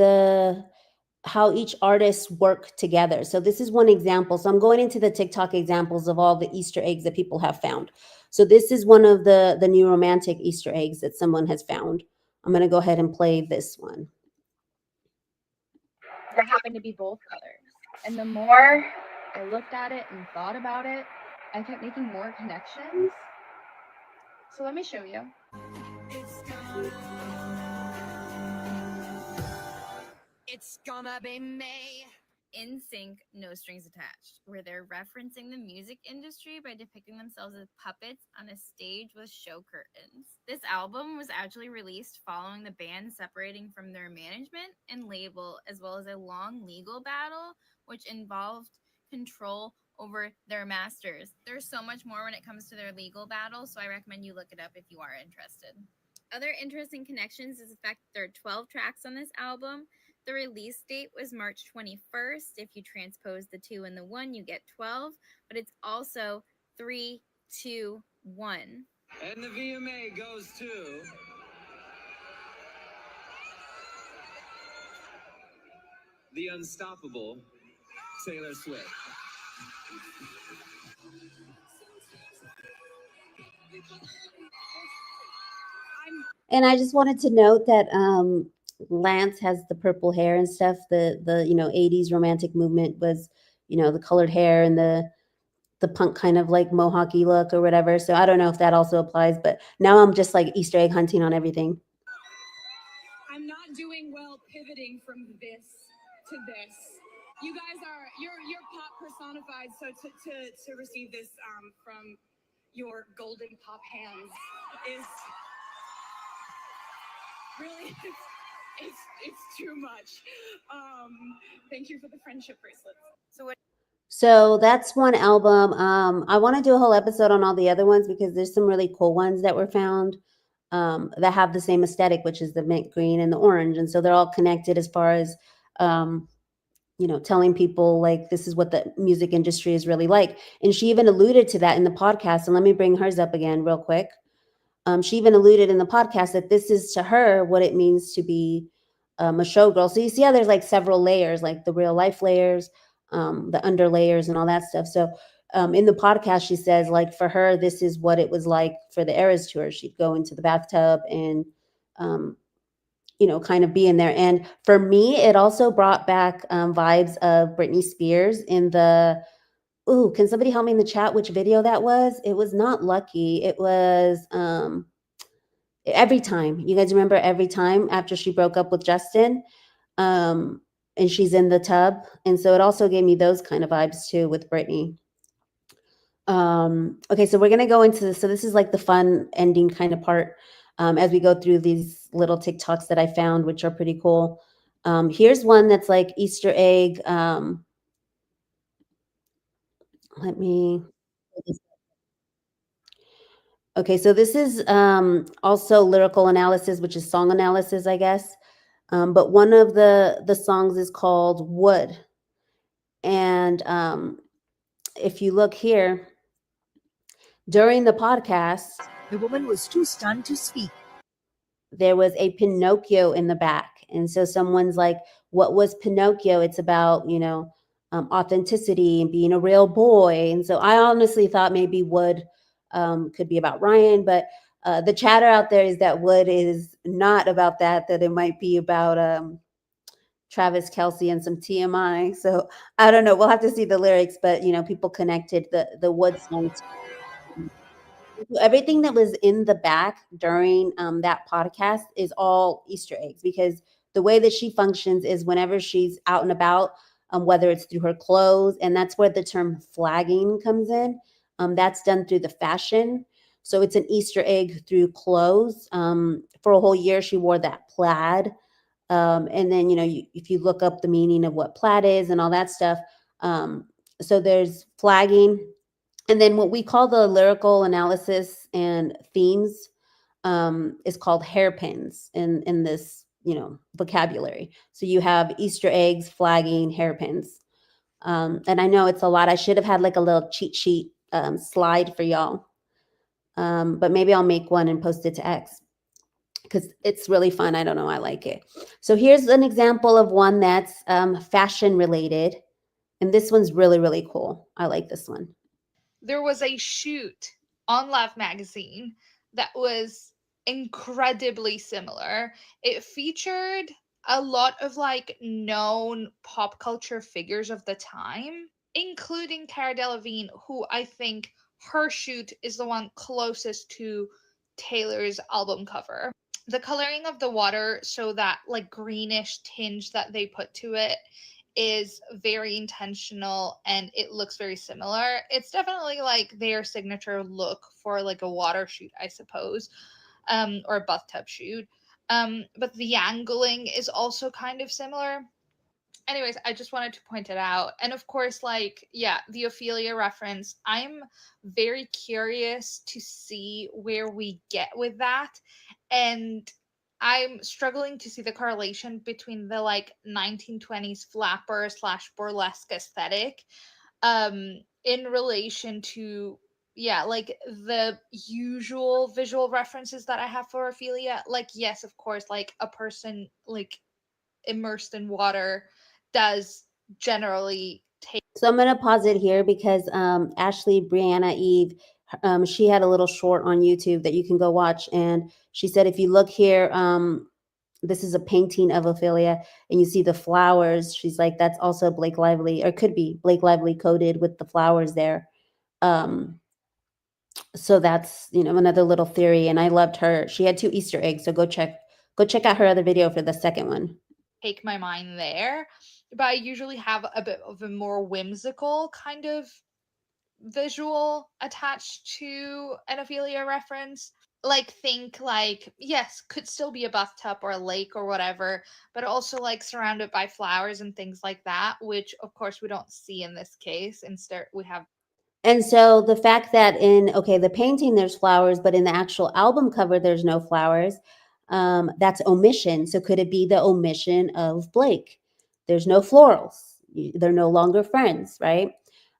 how each artist work together. So this is one example. So I'm going into the TikTok examples of all the Easter eggs that people have found. So this is one of the new romantic Easter eggs that someone has found. I'm going to go ahead and play this one. There happened to be both colors. And the more I looked at it and thought about it, I kept making more connections. So let me show you. It's gonna be me. In Sync, No Strings Attached, where they're referencing the music industry by depicting themselves as puppets on a stage with show curtains. This album was actually released following the band separating from their management and label, as well as a long legal battle, which involved control over their masters. There's so much more when it comes to their legal battle, so I recommend you look it up if you are interested. Other interesting connections is the fact that there are 12 tracks on this album. The release date was March 21st. If you transpose the 2 and the 1, you get 12, but it's also 3, 2, 1. And the VMA goes to the unstoppable Taylor Swift. And I just wanted to note that Lance has the purple hair and stuff. The 80s romantic movement was, the colored hair and the punk kind of like mohawky look or whatever. So I don't know if that also applies, but now I'm just like Easter egg hunting on everything. I'm not doing well pivoting from this to this. You guys you're pop personified, so to receive this from your golden pop hands is really it's too much. Thank you for the friendship bracelets. So that's one album. I want to do a whole episode on all the other ones, because there's some really cool ones that were found that have the same aesthetic, which is the mint green and the orange. And so they're all connected as far as telling people like this is what the music industry is really like. And she even alluded to that in the podcast. And let me bring hers up again real quick. She even alluded in the podcast that this is to her what it means to be a showgirl. So you see how there's like several layers, like the real life layers, the under layers and all that stuff. So in the podcast, she says like for her, this is what it was like for the Eras tour. She'd go into the bathtub and, kind of be in there. And for me, it also brought back vibes of Britney Spears in the, ooh, can somebody help me in the chat which video that was? It was not Lucky. It was Every Time. You guys remember Every Time after she broke up with Justin? And she's in the tub. And so it also gave me those kind of vibes too with Britney. Okay, so we're gonna go into this. So this is like the fun ending kind of part as we go through these little TikToks that I found, which are pretty cool. Here's one that's like Easter egg. Let me. Okay, so this is also lyrical analysis, which is song analysis, I guess. But one of the songs is called Wood. And if you look here, during the podcast, the woman was too stunned to speak. There was a Pinocchio in the back. And so someone's like, what was Pinocchio? It's about, authenticity and being a real boy. And so I honestly thought maybe Wood could be about Ryan, but the chatter out there is that Wood is not about that it might be about Travis Kelce and some TMI. So I don't know. We'll have to see the lyrics, but people connected the Wood song. Everything that was in the back during that podcast is all Easter eggs, because the way that she functions is whenever she's out and about, whether it's through her clothes, and that's where the term flagging comes in. That's done through the fashion. So it's an Easter egg through clothes. For a whole year, she wore that plaid. And then, if you look up the meaning of what plaid is and all that stuff, so there's flagging. And then what we call the lyrical analysis and themes is called hairpins in this, vocabulary. So you have Easter eggs, flagging, hairpins. And I know it's a lot. I should have had like a little cheat sheet slide for y'all. But maybe I'll make one and post it to X because it's really fun. I don't know. I like it. So here's an example of one that's fashion related. And this one's really, really cool. I like this one. There was a shoot on Live magazine that was incredibly similar. It featured a lot of like known pop culture figures of the time, including Cara Delevingne, who I think her shoot is the one closest to Taylor's album cover. The coloring of the water, so that like greenish tinge that they put to it, is very intentional and it looks very similar. It's definitely like their signature look for like a water shoot, I suppose, or a bathtub shoot. But the angling is also kind of similar. Anyways, I just wanted to point it out. And of course, like, yeah, the Ophelia reference, I'm very curious to see where we get with that. And I'm struggling to see the correlation between the like 1920s flapper / burlesque aesthetic in relation to, yeah, like the usual visual references that I have for Ophelia. Like, yes, of course, like a person like immersed in water does generally take. So I'm going to pause it here because Ashley Brianna Eve, she had a little short on YouTube that you can go watch. And she said, if you look here, this is a painting of Ophelia and you see the flowers. She's like, that's also Blake Lively, or could be Blake Lively coded with the flowers there. So that's, another little theory. And I loved her. She had 2 Easter eggs. So go check out her other video for the second one. Take my mind there, but I usually have a bit of a more whimsical kind of visual attached to an Ophelia reference. Like, think like, yes, could still be a bathtub or a lake or whatever, but also like surrounded by flowers and things like that, which of course we don't see in this case. Instead, we have. And so the fact that in, the painting, there's flowers, but in the actual album cover, there's no flowers. That's omission. So could it be the omission of Blake? There's no florals. they're no longer friends, right?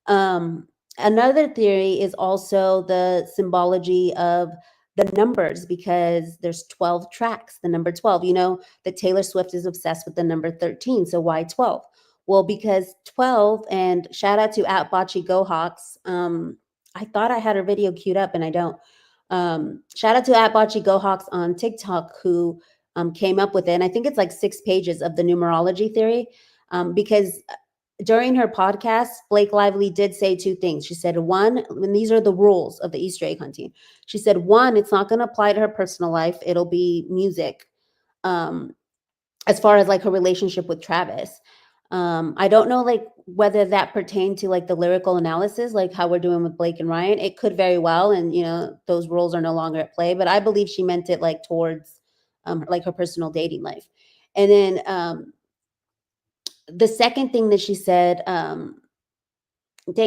Another theory is also the symbology of the numbers, because there's 12 tracks, the number 12. You know that Taylor Swift is obsessed with the number 13. So why 12? Well, because 12, and shout out to at Bocce Go Hawks. I thought I had her video queued up and I don't. Shout out to at Bocce Go Hawks on TikTok, who came up with it. And I think it's like 6 pages of the numerology theory, because during her podcast, Blake Lively did say 2 things. She said, one, and these are the rules of the Easter egg hunting. She said, one, it's not going to apply to her personal life. It'll be music. As far as like her relationship with Travis. I don't know like whether that pertained to like the lyrical analysis, like how we're doing with Blake and Ryan. It could very well. And, you know, those rules are no longer at play, but I believe she meant it like towards like her personal dating life. And then the second thing that she said, dang,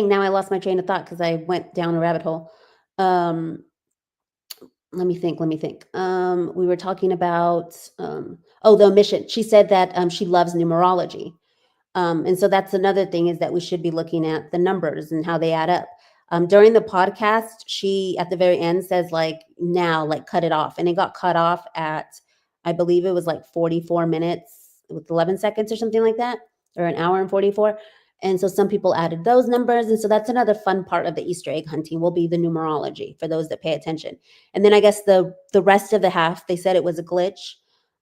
now I lost my train of thought because I went down a rabbit hole. Let me think. We were talking about, the omission. She said that she loves numerology. And so that's another thing, is that we should be looking at the numbers and how they add up. During the podcast, she at the very end says like, now, like cut it off. And it got cut off at, I believe it was like 44 minutes with 11 seconds or something like that, or an hour and 44. And so some people added those numbers. And so that's another fun part of the Easter egg hunting, will be the numerology for those that pay attention. And then I guess the rest of the half, they said it was a glitch.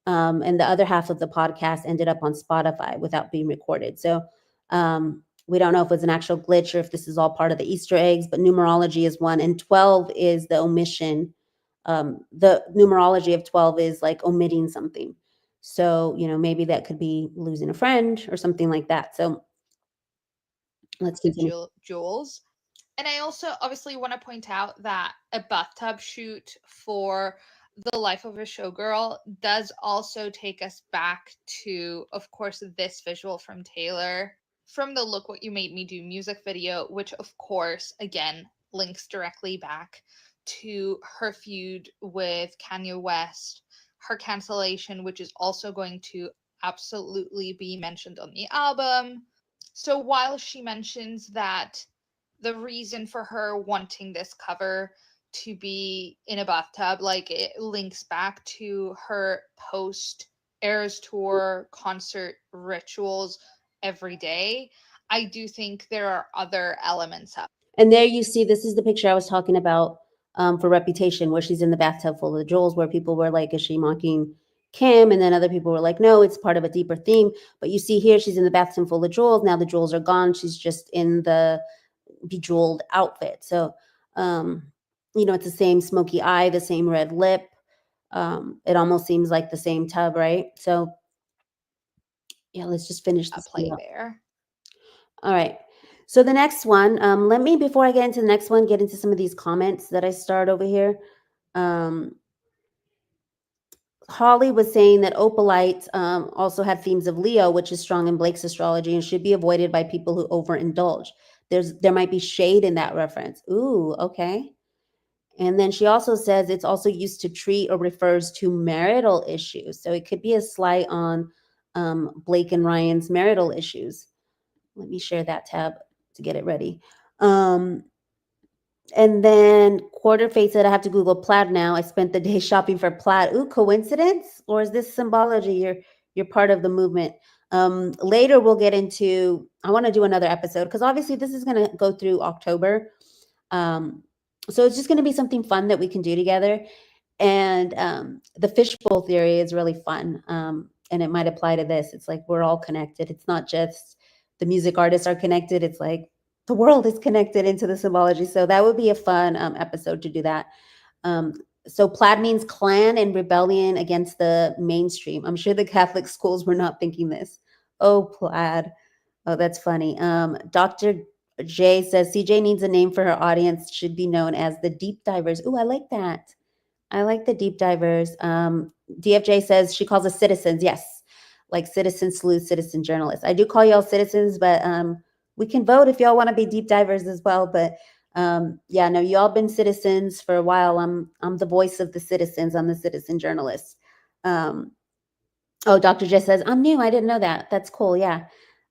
And the other half of the podcast ended up on Spotify without being recorded. So we don't know if it's an actual glitch or if this is all part of the Easter eggs, but numerology is one. And 12 is the omission. The numerology of 12 is like omitting something. So, you know, maybe that could be losing a friend or something like that. So let's continue. Jules. And I also obviously want to point out that a bathtub shoot for The Life of a Showgirl does also take us back to, of course, this visual from Taylor from the Look What You Made Me Do music video, which, of course, again, links directly back to her feud with Kanye West, her cancellation, which is also going to absolutely be mentioned on the album. So while she mentions that the reason for her wanting this cover to be in a bathtub, like it links back to her post Eras Tour concert rituals every day, I do think there are other elements up. And there you see, this is the picture I was talking about for Reputation, where she's in the bathtub full of jewels, where people were like, is she mocking Kim? And then other people were like, no, it's part of a deeper theme. But you see here, she's in the bathtub full of jewels. Now the jewels are gone. She's just in the bejeweled outfit. So, you know, it's the same smoky eye, the same red lip. It almost seems like the same tub, right? So yeah, let's just finish this. Play there. All right. So the next one, let me, before I get into the next one, get into some of these comments that I starred over here. Holly was saying that opalite also had themes of Leo, which is strong in Blake's astrology and should be avoided by people who overindulge. There might be shade in that reference. Ooh, okay. And then she also says it's also used to treat or refers to marital issues. So it could be a slight on Blake and Ryan's marital issues. Let me share that tab to get it ready. And then Quarterface said, I have to Google plaid now. I spent the day shopping for plaid. Ooh, coincidence? Or is this symbology? You're part of the movement. Later we'll get into, I want to do another episode because obviously this is going to go through October. So it's just going to be something fun that we can do together. And the fishbowl theory is really fun. And it might apply to this. It's like we're all connected. It's not just the music artists are connected. It's like the world is connected into the symbology. So that would be a fun episode to do that. So plaid means clan and rebellion against the mainstream. I'm sure the Catholic schools were not thinking this. Oh, plaid. Oh, that's funny. Dr. J says CJ needs a name for her audience. Should be known as the deep divers. Ooh, I like that. I like the deep divers. DFJ says she calls us citizens. Yes. Like citizen sleuth, citizen journalists. I do call y'all citizens, but we can vote if y'all want to be deep divers as well. But yeah, no, y'all been citizens for a while. I'm the voice of the citizens. I'm the citizen journalist. Oh, Dr. J says, I'm new. I didn't know that. That's cool. Yeah.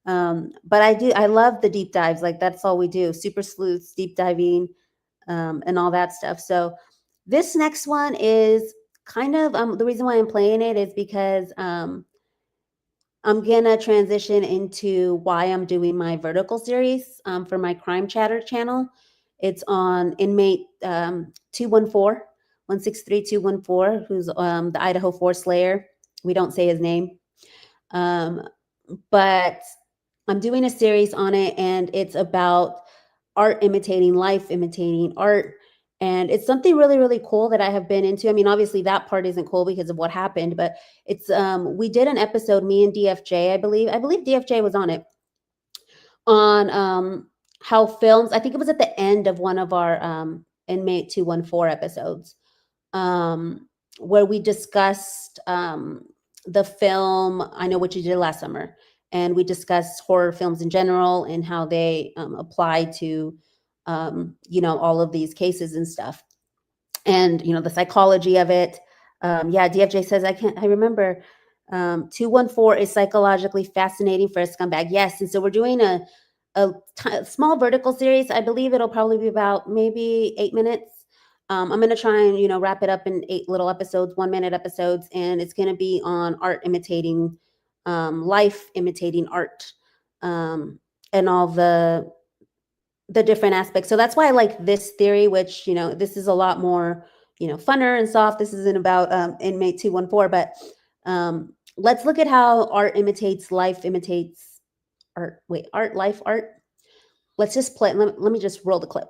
But I love the deep dives. Like that's all we do. Super sleuths, deep diving, and all that stuff. So this next one is kind of the reason why I'm playing it is because I'm gonna transition into why I'm doing my vertical series for my Crime Chatter channel. It's on inmate 214, 163214, who's the Idaho 4 Slayer. We don't say his name. But I'm doing a series on it, and it's about art imitating life, imitating art. And it's something really, really cool that I have been into. I mean, obviously that part isn't cool because of what happened, but it's we did an episode, me and DFJ, I believe DFJ was on it, on how films, I think it was at the end of one of our inmate 214 episodes, where we discussed the film I Know What You Did Last Summer, and we discussed horror films in general and how they apply to all of these cases and stuff, and the psychology of it. Yeah, DFJ says I remember 214 is psychologically fascinating for a scumbag. Yes, and so we're doing a small vertical series. I believe it'll probably be about maybe 8 minutes. I'm going to try and wrap it up in 8 little episodes, 1-minute episodes, and it's going to be on art imitating life, imitating art, and all the different aspects. So that's why I like this theory, which this is a lot more funner and soft. This isn't about inmate 214, but let's look at how art imitates life, imitates art. Wait, art, life, art. Let's just play. Let me just roll the clip.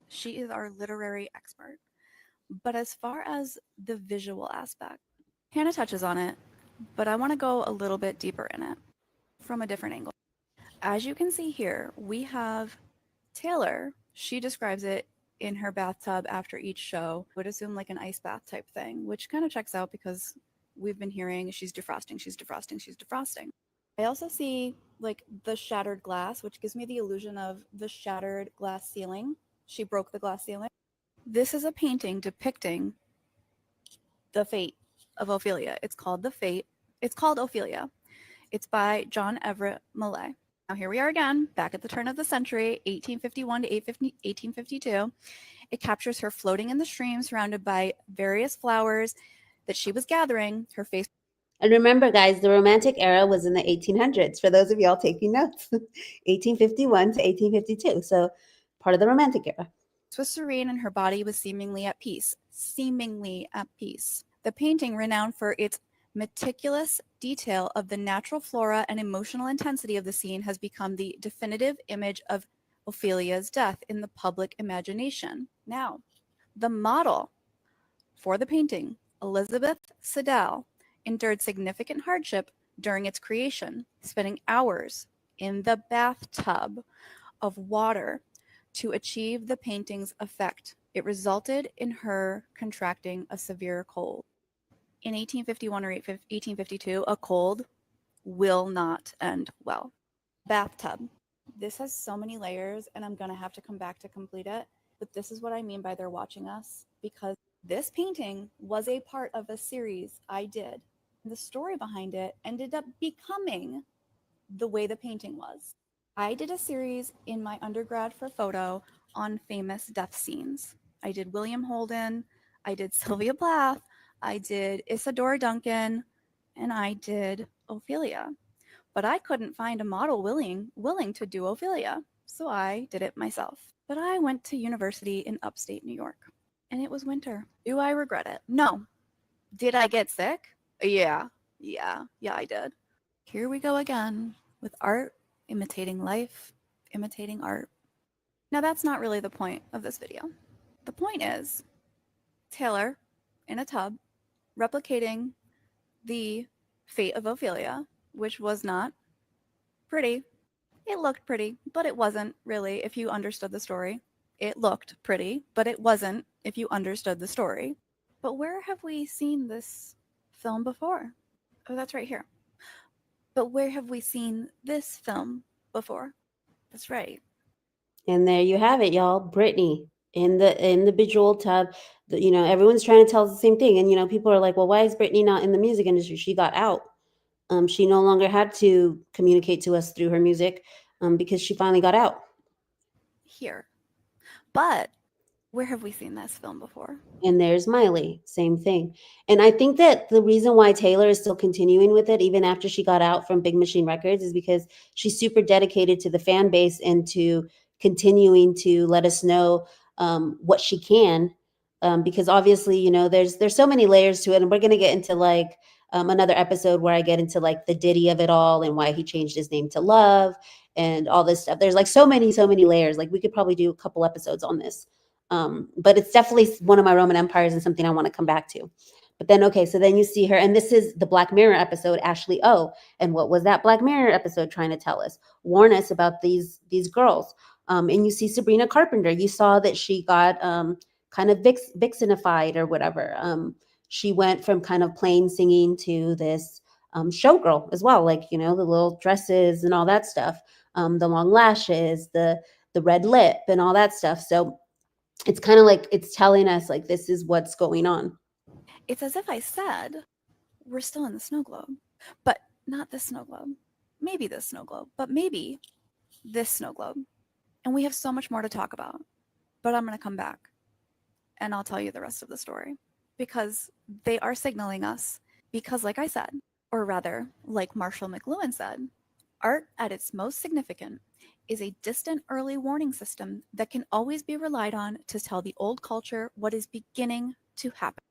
She is our literary expert. But as far as the visual aspect, Hannah touches on it, but I want to go a little bit deeper in it from a different angle. As you can see here, we have Taylor. She describes it in her bathtub after each show. Would assume like an ice bath type thing, which kind of checks out because we've been hearing she's defrosting, she's defrosting, she's defrosting. I also see like the shattered glass, which gives me the illusion of the shattered glass ceiling. She broke the glass ceiling. This is a painting depicting the fate of Ophelia. It's called The Fate. It's called Ophelia. It's by John Everett Millay. Now here we are again, back at the turn of the century, 1851 to 1852. It captures her floating in the stream surrounded by various flowers that she was gathering. Her face. And remember, guys, the Romantic era was in the 1800s, for those of y'all taking notes. 1851 to 1852, so part of the Romantic era. Was serene and her body was seemingly at peace. Seemingly at peace. The painting, renowned for its meticulous detail of the natural flora and emotional intensity of the scene, has become the definitive image of Ophelia's death in the public imagination. Now, the model for the painting, Elizabeth Siddall, endured significant hardship during its creation, spending hours in the bathtub of water to achieve the painting's effect. It resulted in her contracting a severe cold. In 1851 or 1852, a cold will not end well. Bathtub. This has so many layers, and I'm going to have to come back to complete it. But this is what I mean by they're watching us, because this painting was a part of a series I did. The story behind it ended up becoming the way the painting was. I did a series in my undergrad for photo on famous death scenes. I did William Holden, I did Sylvia Plath, I did Isadora Duncan, and I did Ophelia. But I couldn't find a model willing to do Ophelia, so I did it myself. But I went to university in upstate New York, and it was winter. Do I regret it? No. Did I get sick? Yeah, I did. Here we go again with art imitating life, imitating art. Now that's not really the point of this video. The point is Taylor in a tub replicating the fate of Ophelia, which was not pretty. It looked pretty, but it wasn't really if you understood the story. It looked pretty, but it wasn't if you understood the story. But where have we seen this film before? Oh, that's right here. But where have we seen this film before? That's right. And there you have it, y'all. Brittany in the Bejeweled tub. Everyone's trying to tell us the same thing. And people are like, well, why is Brittany not in the music industry? She got out. She no longer had to communicate to us through her music because she finally got out. Here. But where have we seen this film before? And there's Miley, same thing. And I think that the reason why Taylor is still continuing with it, even after she got out from Big Machine Records, is because she's super dedicated to the fan base and to continuing to let us know what she can. Because obviously, you know, there's so many layers to it, and we're gonna get into like another episode where I get into like the Diddy of it all and why he changed his name to Love and all this stuff. There's like so many layers. Like we could probably do a couple episodes on this. But it's definitely one of my Roman empires and something I want to come back to. But then, okay, so then you see her, and this is the Black Mirror episode, Ashley O. And what was that Black Mirror episode trying to tell us? Warn us about these girls. And you see Sabrina Carpenter. You saw that she got kind of vixenified or whatever. She went from kind of plain singing to this showgirl as well, like, you know, the little dresses and all that stuff, the long lashes, the red lip and all that stuff. So it's kind of like it's telling us like this is what's going on. It's as if I said, we're still in the snow globe, but not this snow globe. Maybe this snow globe, but maybe this snow globe. And we have so much more to talk about, but I'm going to come back and I'll tell you the rest of the story because they are signaling us because like I said, or rather like Marshall McLuhan said, art at its most significant is a distant early warning system that can always be relied on to tell the old culture what is beginning to happen.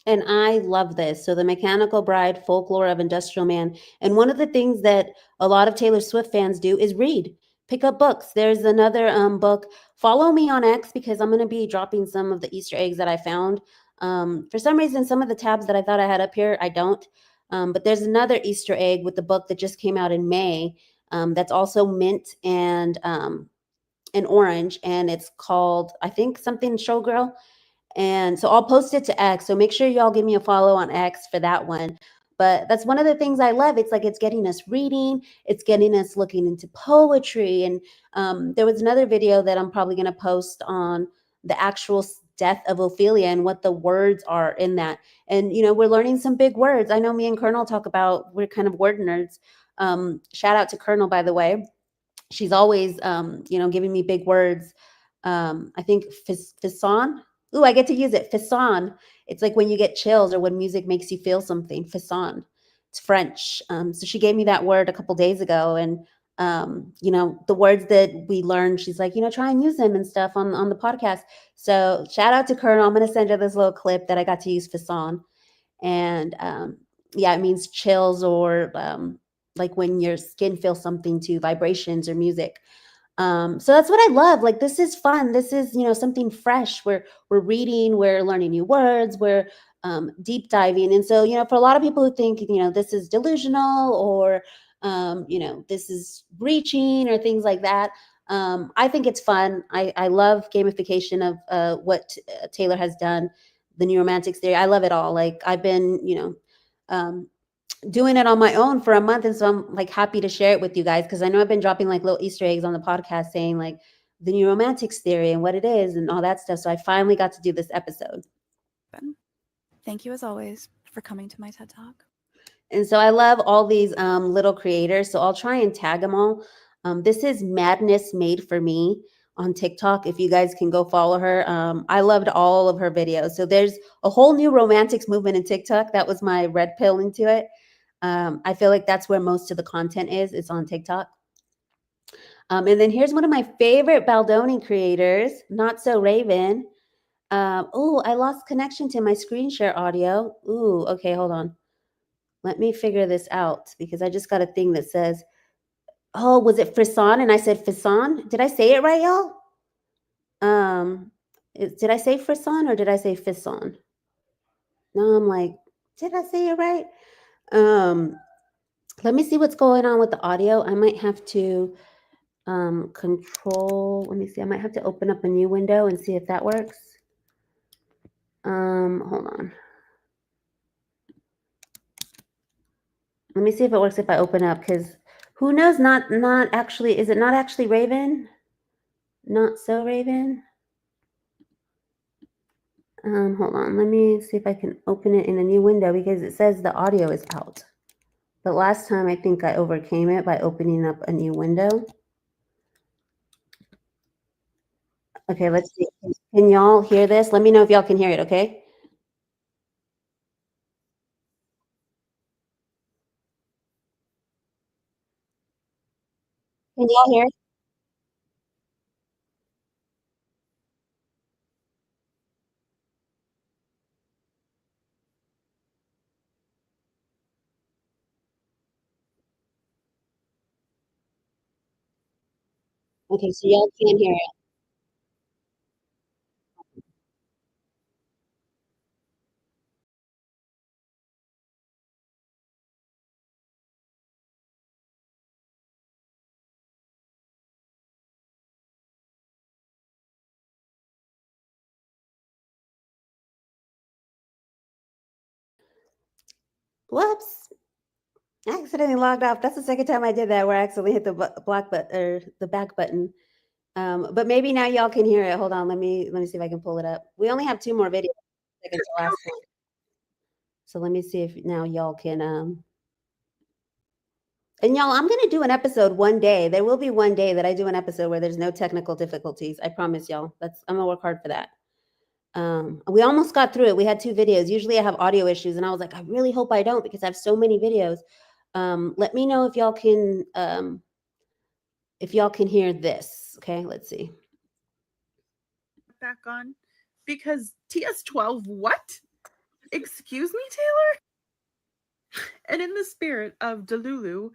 And I love this. So the Mechanical Bride, Folklore of Industrial Man. And one of the things that a lot of Taylor Swift fans do is read. Pick up books. There's another book. Follow me on X because I'm going to be dropping some of the Easter eggs that I found. For some reason, some of the tabs that I thought I had up here, I don't. But there's another Easter egg with the book that just came out in May. That's also mint and orange, and it's called, I think, something Showgirl. And so I'll post it to X. So make sure y'all give me a follow on X for that one. But that's one of the things I love. It's like it's getting us reading, it's getting us looking into poetry. And there was another video that I'm probably going to post on the actual death of Ophelia and what the words are in that. And, you know, we're learning some big words. I know me and Colonel talk about, we're kind of word nerds. Shout out to Colonel, by the way. She's always, you know, giving me big words. I think Fisson. Ooh, I get to use it. Fisson. It's like when you get chills or when music makes you feel something. Fisson. It's French. So she gave me that word a couple days ago. And, you know, the words that we learned, she's like, you know, try and use them and stuff on the podcast. So shout out to Colonel. I'm going to send you this little clip that I got to use Fisson. And yeah, it means chills or like when your skin feels something too, vibrations or music. So that's what I love. Like, this is fun. This is, you know, something fresh. We're reading, we're learning new words, we're deep diving. And so, you know, for a lot of people who think, you know, this is delusional or, you know, this is reaching or things like that. I think it's fun. I love gamification of what Taylor has done, the New Romantics theory. I love it all. Like I've been, you know, doing it on my own for a month. And so I'm like happy to share it with you guys because I know I've been dropping like little Easter eggs on the podcast saying like the New Romantics theory and what it is and all that stuff. So I finally got to do this episode. Thank you as always for coming to my TED Talk. And so I love all these little creators. So I'll try and tag them all. This is Madness Made for Me on TikTok. If you guys can go follow her. I loved all of her videos. So there's a whole new romantics movement in TikTok. That was my red pill into it. I feel like that's where most of the content is. It's on TikTok. And then here's one of my favorite Baldoni creators, Not So Raven. Oh, I lost connection to my screen share audio. Ooh, okay, hold on. Let me figure this out because I just got a thing that says, oh, was it Frisson? And I said Fisson. Did I say it right, y'all? Did I say Frisson or did I say Fisson? No, I'm like, did I say it right? Let me see what's going on with the audio. I might have to control. Let me see. I might have to open up a new window and see if that works. Hold on. Let me see if it works if I open up because who knows? Not actually. Is it not actually Raven? Not So Raven. Hold on. Let me see if I can open it in a new window because it says the audio is out. But last time I think I overcame it by opening up a new window. Okay, let's see. Can y'all hear this? Let me know if y'all can hear it, okay? Can y'all hear it? Okay, so y'all can hear it. Whoops. I accidentally logged off. That's the second time I did that where I accidentally hit the black button or the back button. But maybe now y'all can hear it. Hold on, let me see if I can pull it up. We only have 2 more videos. Second to last one. So let me see if now y'all can and y'all, I'm gonna do an episode one day. There will be one day that I do an episode where there's no technical difficulties. I promise y'all. I'm gonna work hard for that. We almost got through it. We had 2 videos. Usually I have audio issues, and I was like, I really hope I don't because I have so many videos. Let me know if y'all can hear this. Okay, let's see. Back on because TS12, what? Excuse me, Taylor? And in the spirit of Delulu,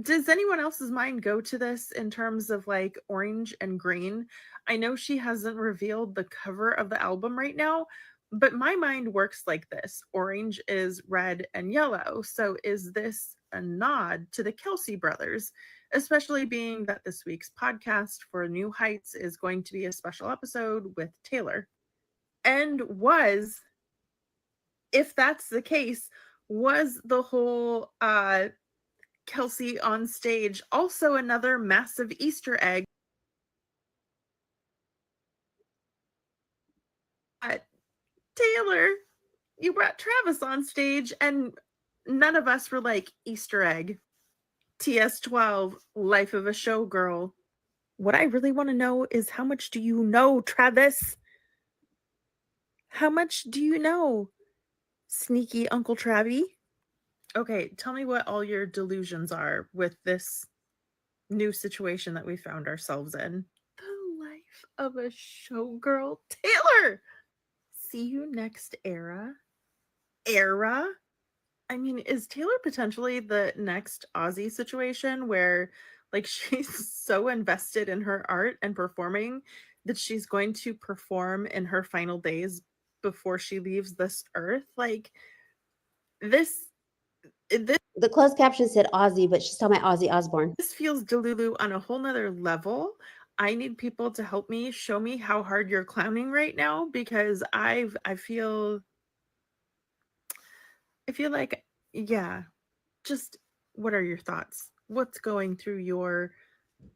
does anyone else's mind go to this in terms of like orange and green? I know she hasn't revealed the cover of the album right now, but my mind works like this. Orange is red and yellow. So is this a nod to the Kelsey brothers, especially being that this week's podcast for New Heights is going to be a special episode with Taylor? And if that's the case, was the whole Kelsey on stage also another massive Easter egg? Taylor, you brought Travis on stage and none of us were like, Easter egg. TS12, Life of a Showgirl. What I really want to know is how much do you know, Travis? How much do you know, sneaky Uncle Travie? Okay, tell me what all your delusions are with this new situation that we found ourselves in. The life of a showgirl. Taylor! See you next era. Era? I mean, is Taylor potentially the next Aussie situation where like she's so invested in her art and performing that she's going to perform in her final days before she leaves this earth? Like this The closed caption said Ozzy, but she's talking about Ozzy Osbourne. This feels Delulu on a whole nother level. I need people to help me show me how hard you're clowning right now because I feel like, yeah, just what are your thoughts? What's going through your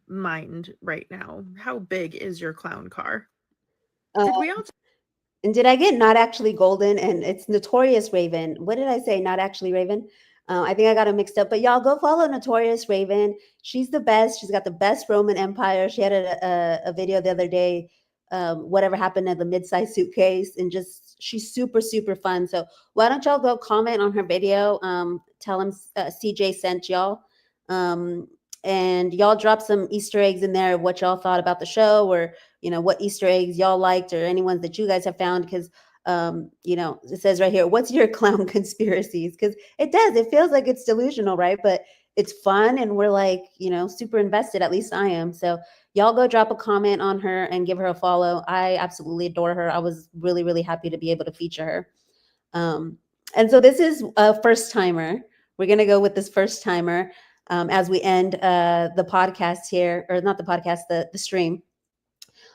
mind right now? How big is your clown car? Did we all And did I get Not Actually Golden? And it's Notorious Raven. What did I say? Not Actually Raven? I think I got them mixed up. But y'all go follow Notorious Raven. She's the best. She's got the best Roman Empire. She had a video the other day, whatever happened to the mid-size suitcase. And just, she's super, super fun. So why don't y'all go comment on her video? Tell them CJ sent y'all. And y'all drop some Easter eggs in there of what y'all thought about the show, or what Easter eggs y'all liked, or any ones that you guys have found, because it says right here, what's your clown conspiracies? Because it feels like it's delusional, right? But it's fun, and we're like, super invested. At least I am. So y'all go drop a comment on her and give her a follow. I absolutely adore her. I was really, really happy to be able to feature her. And so this is a first timer. We're gonna go with this first timer as we end the podcast here, or not the podcast, the stream.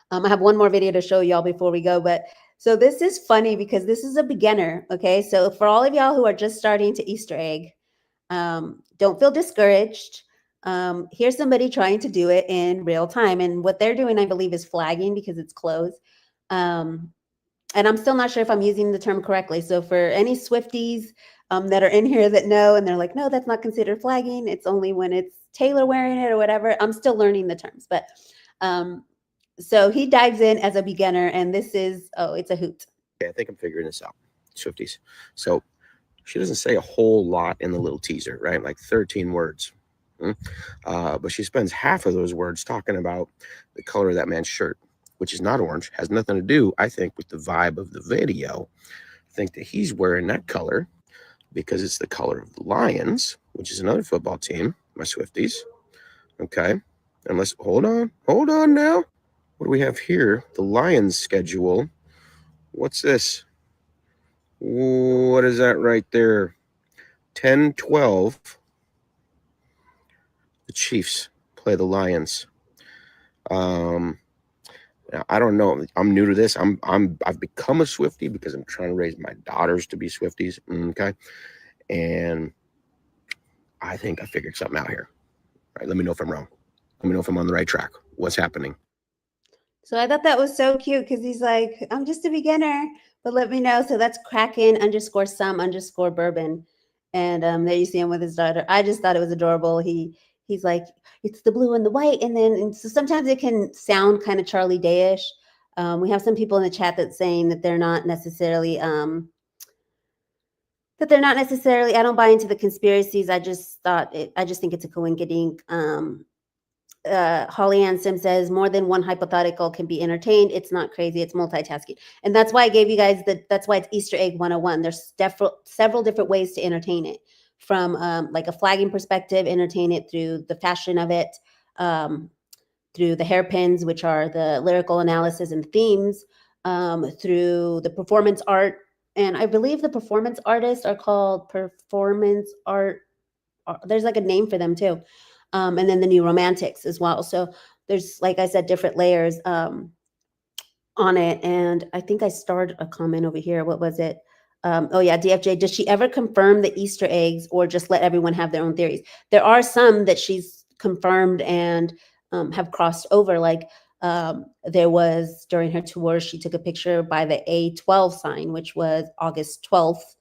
I have one more video to show y'all before we go, but so this is funny because this is a beginner, okay? So for all of y'all who are just starting to Easter egg, don't feel discouraged. Here's somebody trying to do it in real time, and what they're doing, I believe, is flagging because it's closed. and I'm still not sure if I'm using the term correctly. So for any Swifties that are in here that know, and they're like, no, that's not considered flagging. It's only when it's Taylor wearing it or whatever. I'm still learning the terms, but so he dives in as a beginner, and this is, oh, it's a hoot. Okay, I think I'm figuring this out, Swifties. So she doesn't say a whole lot in the little teaser, right? Like 13 words. But she spends half of those words talking about the color of that man's shirt, which is not orange, has nothing to do, I think, with the vibe of the video. I think that he's wearing that color because it's the color of the Lions, which is another football team, my Swifties. Okay. And let's hold on now. What do we have here? The Lions schedule. What's this? What is that right there? 10-12. The Chiefs play the Lions. I don't know. I'm new to this. I've become a Swiftie because I'm trying to raise my daughters to be Swifties. Okay. And I think I figured something out here. All right. Let me know if I'm wrong. Let me know if I'm on the right track. What's happening? So I thought that was so cute because he's like, I'm just a beginner, but let me know. So that's Kraken_some_bourbon. And there you see him with his daughter. I just thought it was adorable. He's like, it's the blue and the white. And so sometimes it can sound kind of Charlie Day-ish. We have some people in the chat that's saying that they're not necessarily, I don't buy into the conspiracies. I just think it's a coincidence. Holly Ann Sim says more than one hypothetical can be entertained. It's not crazy. It's multitasking. And that's why I gave you guys that's why it's Easter egg 101. There's several different ways to entertain it, from like a flagging perspective, entertain it through the fashion of it, through the hairpins, which are the lyrical analysis and themes, through the performance art. And I believe the performance artists are called performance art. There's like a name for them too. And then the new romantics as well. So there's, like I said, different layers on it. And I think I started a comment over here. What was it? Oh yeah, DFJ, does she ever confirm the Easter eggs or just let everyone have their own theories? There are some that she's confirmed and have crossed over. Like there was during her tour, she took a picture by the A12 sign, which was August 12th.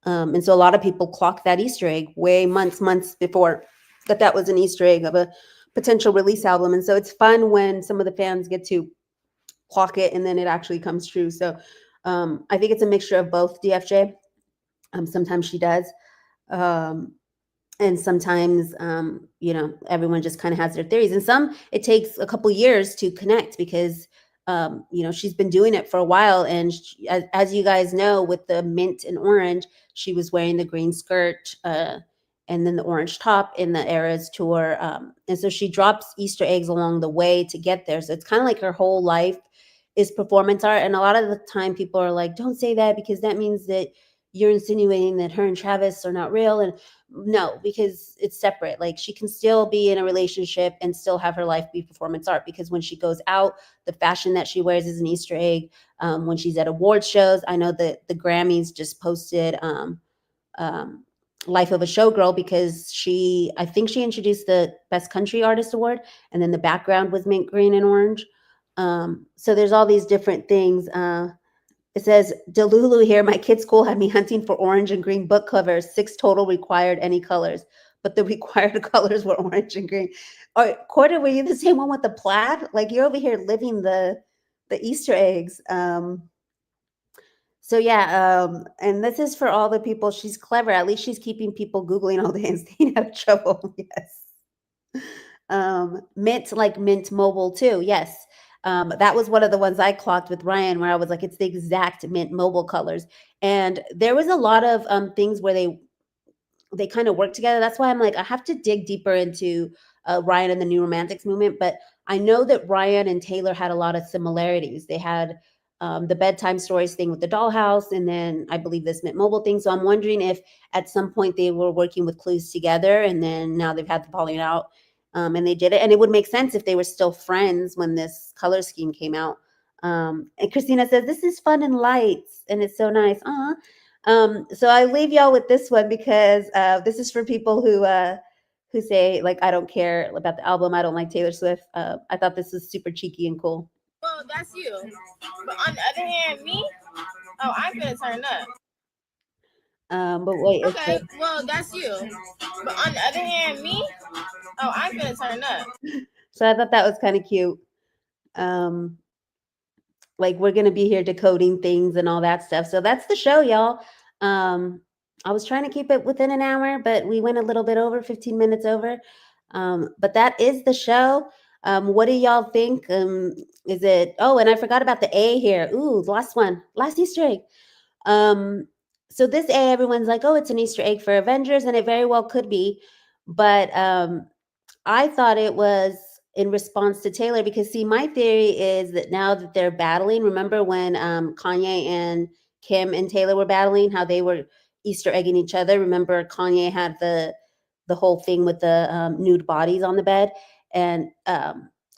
And so a lot of people clocked that Easter egg way months before that was an Easter egg of a potential release album. And so it's fun when some of the fans get to clock it and then it actually comes true. So I think it's a mixture of both, DFJ. Sometimes she does. And sometimes, everyone just kind of has their theories. And some, it takes a couple years to connect because, she's been doing it for a while. And as you guys know, with the mint and orange, she was wearing the green skirt, and then the orange top in the Eras tour. And so she drops Easter eggs along the way to get there. So it's kind of like her whole life is performance art. And a lot of the time people are like, don't say that because that means that you're insinuating that her and Travis are not real. And no, because it's separate. Like she can still be in a relationship and still have her life be performance art, because when she goes out, the fashion that she wears is an Easter egg. When she's at award shows, I know that the Grammys just posted Life of a Showgirl because I think she introduced the Best Country Artist Award, and then the background was mint green and orange. So there's all these different things. It says, Delulu here, my kid's school had me hunting for orange and green book covers. 6 total required any colors, but the required colors were orange and green. All right, Corda, were you the same one with the plaid? Like you're over here living the Easter eggs. So yeah, and this is for all the people. She's clever. At least she's keeping people Googling all day and staying out of trouble. Yes. Mint, like Mint Mobile too. Yes. That was one of the ones I clocked with Ryan, where I was like, it's the exact Mint Mobile colors. And there was a lot of things where they kind of work together. That's why I'm like, I have to dig deeper into Ryan and the New Romantics movement. But I know that Ryan and Taylor had a lot of similarities. They had the bedtime stories thing with the dollhouse, and then I believe this Mint Mobile thing. So I'm wondering if at some point they were working with Clues together, and then now they've had the falling out, and they did it. And it would make sense if they were still friends when this color scheme came out. And Christina says, this is fun and lights, and it's so nice. So I leave y'all with this one because this is for people who say, like, I don't care about the album. I don't like Taylor Swift. I thought this was super cheeky and cool. Well, that's you. But on the other hand, me, Oh, I'm gonna turn up. But wait, Okay, well, that's you. But on the other hand, me, oh, I'm gonna turn up. So I thought that was kind of cute. Like we're gonna be here decoding things and all that stuff. So that's the show, y'all. I was trying to keep it within an hour, but we went a little bit over, 15 minutes over. But that is the show. What do y'all think? Is it? Oh, and I forgot about the A here. Ooh, last one, last Easter egg. So this A, everyone's like, oh, it's an Easter egg for Avengers, and it very well could be. But I thought it was in response to Taylor because, see, my theory is that now that they're battling, remember when Kanye and Kim and Taylor were battling, how they were Easter egging each other? Remember Kanye had the whole thing with the nude bodies on the bed, and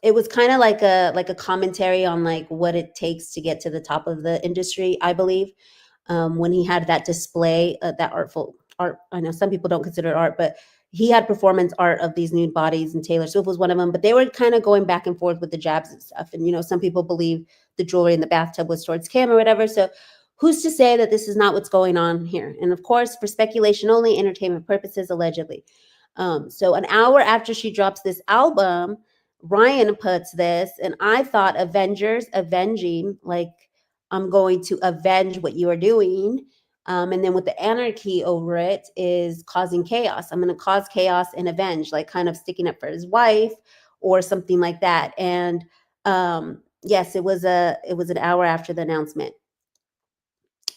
it was kind of like a commentary on like what it takes to get to the top of the industry, I believe. When he had that display, that artful art. I know some people don't consider it art, but he had performance art of these nude bodies, and Taylor Swift was one of them. But they were kind of going back and forth with the jabs and stuff. And, you know, some people believe the jewelry in the bathtub was towards Kim or whatever. So who's to say that this is not what's going on here? And of course, for speculation only, entertainment purposes, allegedly. So an hour after she drops this album, Ryan puts this, and I thought Avengers, avenging, like, I'm going to avenge what you are doing. And then with the anarchy over it is causing chaos. I'm going to cause chaos and avenge, like kind of sticking up for his wife or something like that. And yes, it was an hour after the announcement.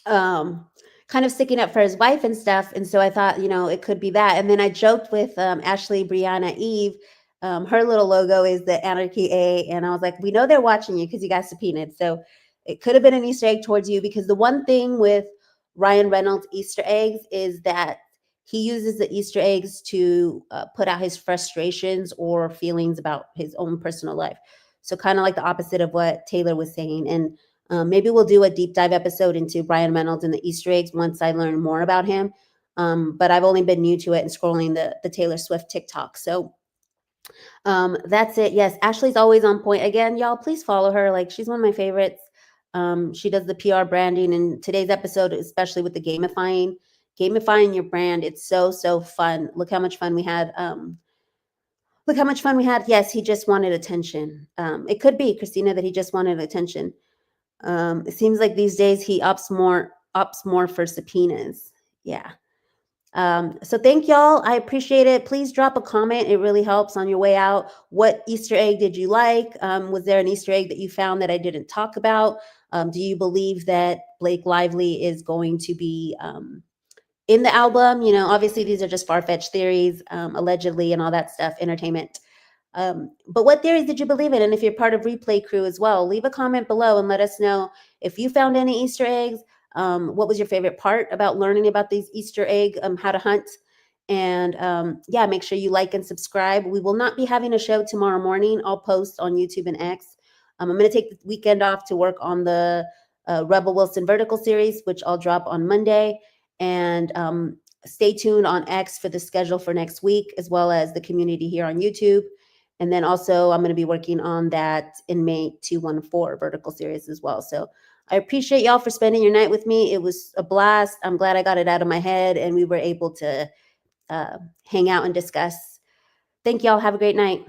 Kind of sticking up for his wife and stuff. And so I thought, you know, it could be that. And then I joked with Ashley, Brianna, Eve. Her little logo is the Anarchy A. And I was like, we know they're watching you because you got subpoenaed. So it could have been an Easter egg towards you, because the one thing with Ryan Reynolds Easter eggs is that he uses the Easter eggs to put out his frustrations or feelings about his own personal life. So kind of like the opposite of what Taylor was saying. And maybe we'll do a deep dive episode into Ryan Reynolds and the Easter eggs once I learn more about him. But I've only been new to it and scrolling the Taylor Swift TikTok. So that's it. Yes, Ashley's always on point. Again, y'all, please follow her. Like, she's one of my favorites. She does the PR branding, and today's episode, especially with the gamifying your brand. It's so fun. Look how much fun we had. Look how much fun we had. Yes, he just wanted attention. It could be, Christina, that he just wanted attention. It seems like these days he opts more for subpoenas. Yeah. So thank y'all. I appreciate it. Please drop a comment. It really helps on your way out. What Easter egg did you like? Was there an Easter egg that you found that I didn't talk about? Do you believe that Blake Lively is going to be in the album? You know, obviously these are just far-fetched theories, allegedly, and all that stuff, entertainment. But what theories did you believe in? And if you're part of Replay Crew as well, leave a comment below and let us know if you found any Easter eggs. What was your favorite part about learning about these Easter egg, how to hunt? And yeah, make sure you like and subscribe. We will not be having a show tomorrow morning. I'll post on YouTube and X. I'm going to take the weekend off to work on the Rebel Wilson vertical series, which I'll drop on Monday. And stay tuned on X for the schedule for next week, as well as the community here on YouTube. And then also I'm going to be working on that Inmate 214 vertical series as well. So I appreciate y'all for spending your night with me. It was a blast. I'm glad I got it out of my head and we were able to hang out and discuss. Thank y'all. Have a great night.